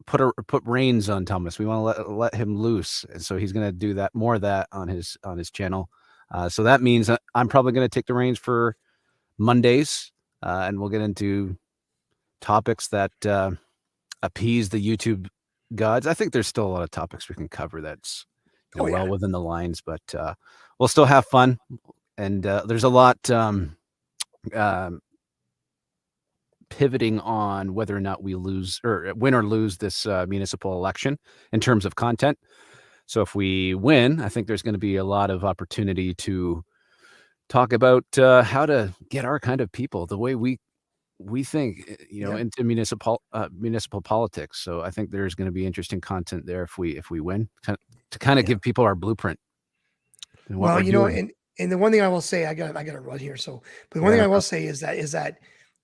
put reins on Thomas. We want to let him loose, and so he's going to do more of that on his channel. So that means I'm probably going to take the reins for Mondays, and we'll get into topics that appease the YouTube gods. I think there's still a lot of topics we can cover that's well within the lines, but we'll still have fun. And there's a lot pivoting on whether or not we win or lose this municipal election in terms of content. So if we win, I think there's going to be a lot of opportunity to talk about how to get our kind of people, the way we think, into municipal politics. So I think there's going to be interesting content there if we win, to kind of give people our blueprint. Well, and the one thing I will say, I got to run here. So, but the one thing I will say is that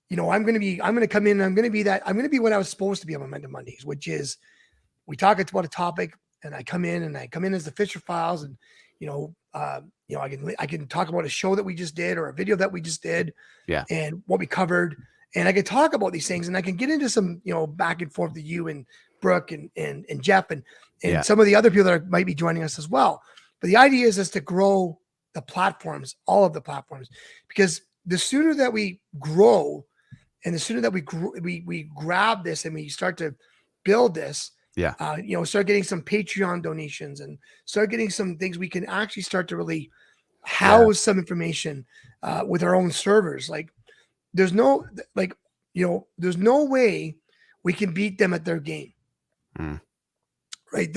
I'm going to come in and I'm going to be what I was supposed to be on Momentum Mondays, which is we talk about a topic and I come in as the Fisher Files, and I can talk about a show that we just did or a video that we just did, and what we covered, and I can talk about these things, and I can get into some back and forth to you and Brooke and Jeff and some of the other people that might be joining us as well. But the idea is to grow the platforms, all of the platforms, because the sooner that we grow and the sooner that we grab this and we start to build this, start getting some Patreon donations and start getting some things, we can actually start to really house some information with our own servers. Like there's no way we can beat them at their game. Right.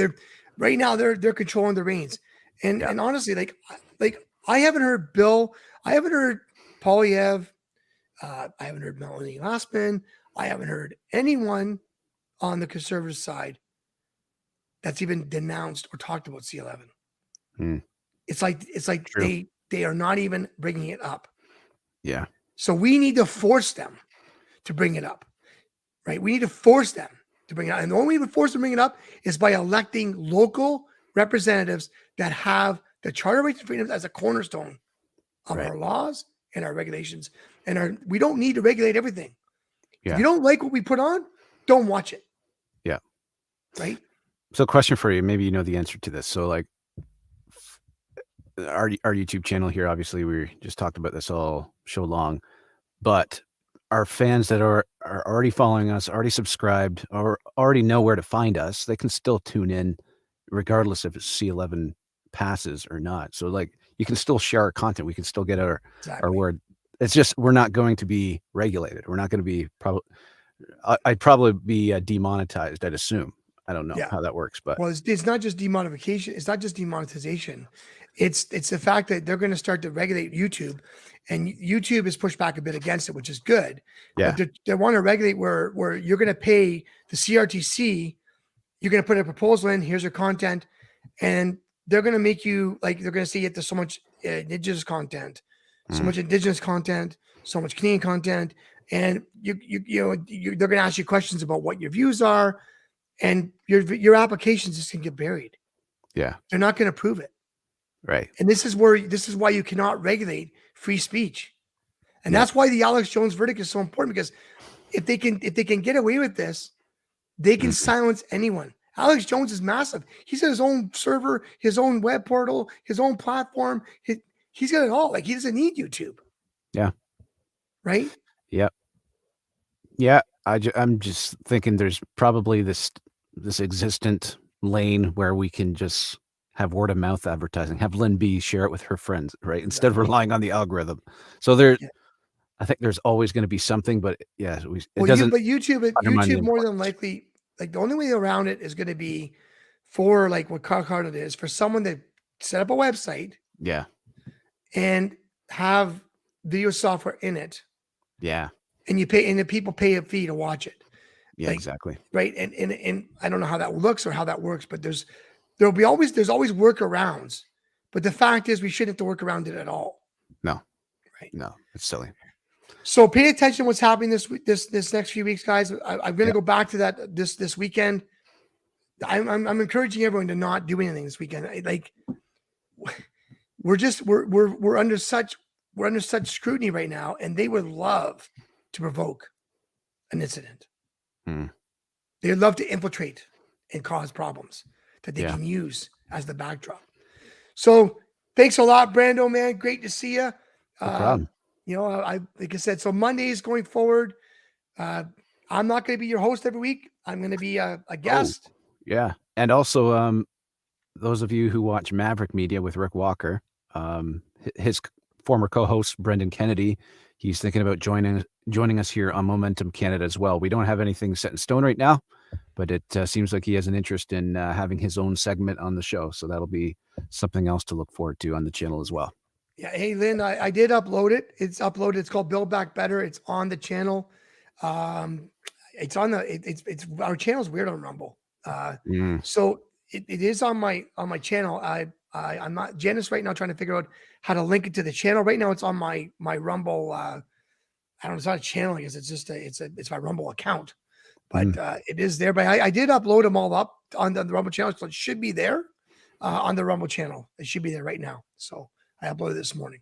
Right now they're controlling the reins. And honestly, like I haven't heard Bill, I haven't heard Polyev, I haven't heard Melanie Lassman, I haven't heard anyone on the conservative side that's even denounced or talked about C11. It's like True. they are not even bringing it up. Yeah. So we need to force them to bring it up, right? We need to force them to bring it up. And the only way we force them to bring it up is by electing local representatives that have the Charter of Rights and Freedoms as a cornerstone of our laws and our regulations. And we don't need to regulate everything. Yeah. If you don't like what we put on, don't watch it. Yeah. Right? So question for you, maybe you know the answer to this. So like our YouTube channel here, obviously we just talked about this all show long, but our fans that are already following us, already subscribed, or already know where to find us, they can still tune in regardless if it's C11 passes or not. So like you can still share our content. We can still get our word. It's just, we're not going to be regulated. We're not going to be I'd probably be demonetized, I'd assume. I don't know how that works, but it's not just demonetization. It's not just demonetization. It's the fact that they're going to start to regulate YouTube, and YouTube has pushed back a bit against it, which is good. Yeah. But they want to regulate where you're going to pay the CRTC. You're going to put a proposal in. Here's your content, and they're going to make you like they're going to say there's so much Indigenous content, so much Indigenous content, so much Canadian content, and they're going to ask you questions about what your views are. And your applications just can get buried. Yeah. They're not going to prove it. Right. And this is why you cannot regulate free speech. And that's why the Alex Jones verdict is so important, because if they can get away with this, they can silence anyone. Alex Jones is massive. He's got his own server, his own web portal, his own platform. He's got it all. Like, he doesn't need YouTube. Yeah. Right? Yep. Yeah. I'm just thinking there's probably this existent lane where we can just have word of mouth advertising, have Lynn B share it with her friends, right? Instead of relying on the algorithm. So I think there's always going to be something, but YouTube more than likely, like the only way around it is going to be for like what Carcarted is, for someone to set up a website. Yeah. And have video software in it. Yeah. And you pay, and the people pay a fee to watch it. Yeah, exactly. Right. And I don't know how that looks or how that works, but there's always workarounds. But the fact is, we shouldn't have to work around it at all. No. Right. No, it's silly. So pay attention to what's happening this next few weeks, guys. I'm going to go back to that this weekend. I'm encouraging everyone to not do anything this weekend. We're under such scrutiny right now, and they would love to provoke an incident. They would love to infiltrate and cause problems that they can use as the backdrop. So thanks a lot, Brando, man. Great to see you. No problem. Like I said, so Mondays going forward, I'm not going to be your host every week. I'm going to be a guest. Oh, yeah. And also, those of you who watch Maverick Media with Rick Walker, his former co-host, Brendan Kennedy, he's thinking about joining us here on Momentum Canada as well. We don't have anything set in stone right now, but it seems like he has an interest in having his own segment on the show. So that'll be something else to look forward to on the channel as well. Yeah. Hey, Lynn, I did upload it. It's uploaded. It's called Build Back Better. It's on the channel. It's on it's our channel's weird on Rumble. So it is on my channel. I'm not Janice right now trying to figure out how to link it to the channel. Right now it's on my Rumble. I don't know, it's not a channel, I guess it's just it's my Rumble account. But it is there. But I did upload them all up on the Rumble channel. So it should be there on the Rumble channel. It should be there right now. So I uploaded this morning.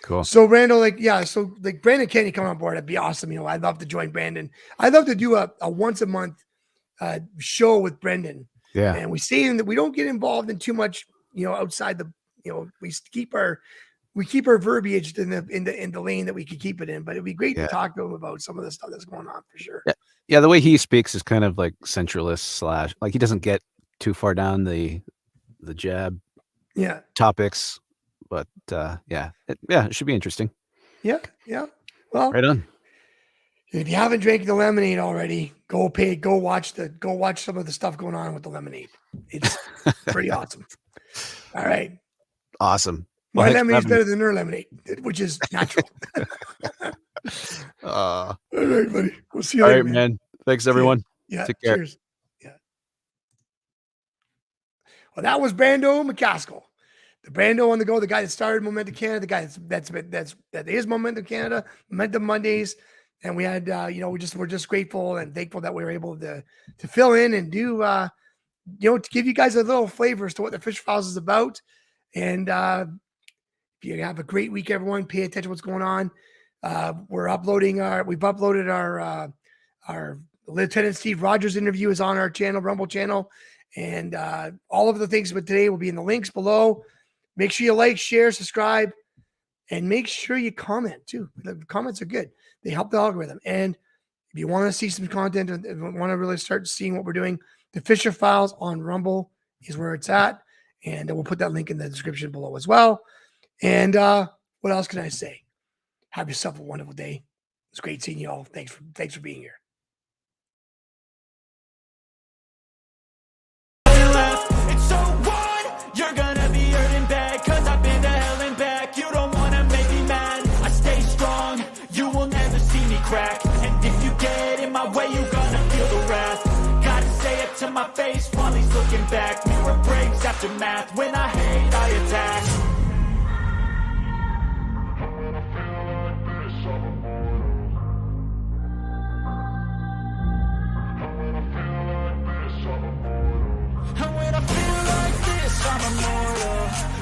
Cool. So Brando, so Brandon Kenny coming on board, that'd be awesome. I'd love to join Brandon. I'd love to do a once a month show with Brendan. Yeah. And we say that we don't get involved in too much, outside the, we keep our verbiage in the lane that we could keep it in, but it'd be great to talk to him about some of the stuff that's going on for sure. Yeah. Yeah. The way he speaks is kind of like centralist / like he doesn't get too far down the jab topics, but it should be interesting. Yeah. Yeah. Well, right on. If you haven't drank the lemonade already, go watch some of the stuff going on with the lemonade. It's pretty awesome. All right. Awesome. My lemonade is better than their lemonade, which is natural. All right, buddy. We'll see you all later, right, man. Thanks, everyone. Yeah. Take care. Cheers. Yeah. Well, that was Brando McCaskill. The Brando on the go, the guy that started Momentum Canada, the guy that is Momentum Canada, Momentum Mondays. And we had, we're just grateful and thankful that we were able to fill in and do, to give you guys a little flavor as to what the Fisher Files is about. And if you have a great week, everyone, pay attention to what's going on. We've uploaded our Lieutenant Steve Rogers interview is on our channel, Rumble channel. And all of the things about today will be in the links below. Make sure you like, share, subscribe, and make sure you comment too. The comments are good. They help the algorithm. And if you want to see some content and want to really start seeing what we're doing, the Fisher Files on Rumble is where it's at. And we'll put that link in the description below as well. And what else can I say? Have yourself a wonderful day. It's great seeing you all. Thanks for being here. It's so what? You're gonna be hurting bad, cause I've been to hell and back. You don't wanna make me mad. I stay strong, you will never see me crack. And if you get in my way, you're gonna feel the wrath. Gotta say it to my face while he's looking back. Mirror breaks after math. When I hate, I attack. And when I feel like this, I'm immortal.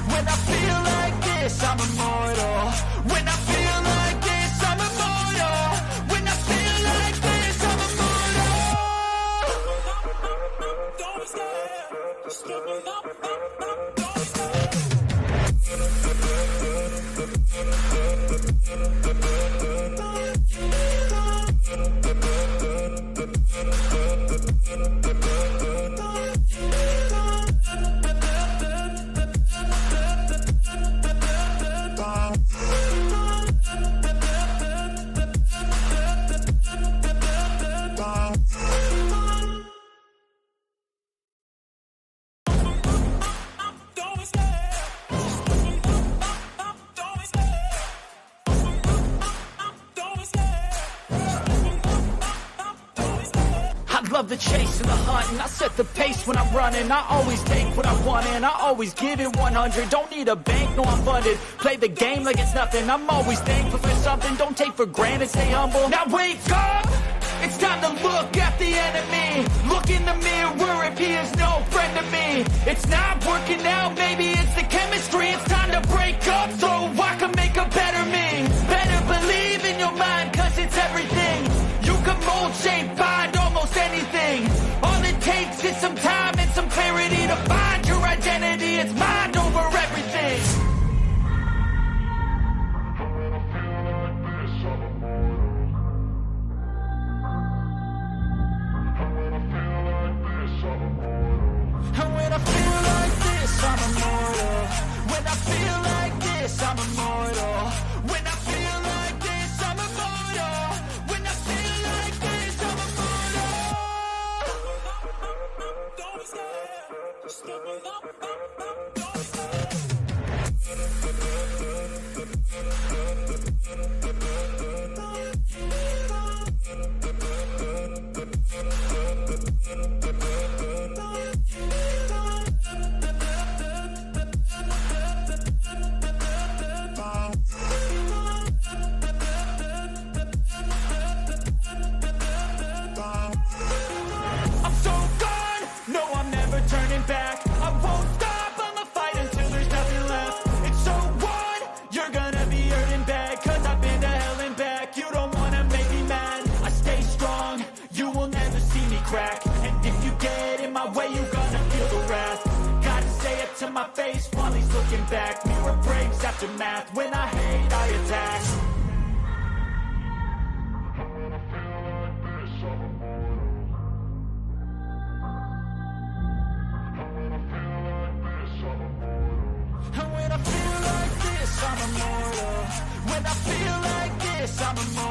When I feel like this, I'm immortal. When I feel like this, I'm immortal. When I feel like this, I'm immortal. Don't stare, just give me up. Love the chase and the hunt, and I set the pace when I'm running. I always take what I want and I always give it 100. Don't need a bank, no, I'm funded. Play the game like it's nothing. I'm always thankful for something. Don't take for granted, stay humble. Now wake up, it's time to look at the enemy. Look in the mirror if he is no friend to me. It's not working out, maybe it's the chemistry. It's time to break up so I can make a better me. Better believe in your mind, cause it's everything. You can mold, shape, find almost anything. All it takes is some time and some clarity to find your identity. It's mind over everything. And when I feel like this, I'm immortal. When I feel like this, I'm immortal. When I feel like this, I'm immortal. When I feel like this, I'm immortal. Don't stare, just give me up. Don't stare. I'm so gone, no, I'm never turning back. I won't stop, I'ma fight until there's nothing left. It's so what? You're gonna be hurting bad, cause I've been to hell and back. You don't wanna make me mad, I stay strong, you will never see me crack. And if you get in my way, you're gonna feel the wrath. Gotta say it to my face while he's looking back. Mirror breaks after math. When I hate, I attack. And when I feel like this, I'm immortal. When I feel like this, I'm immortal.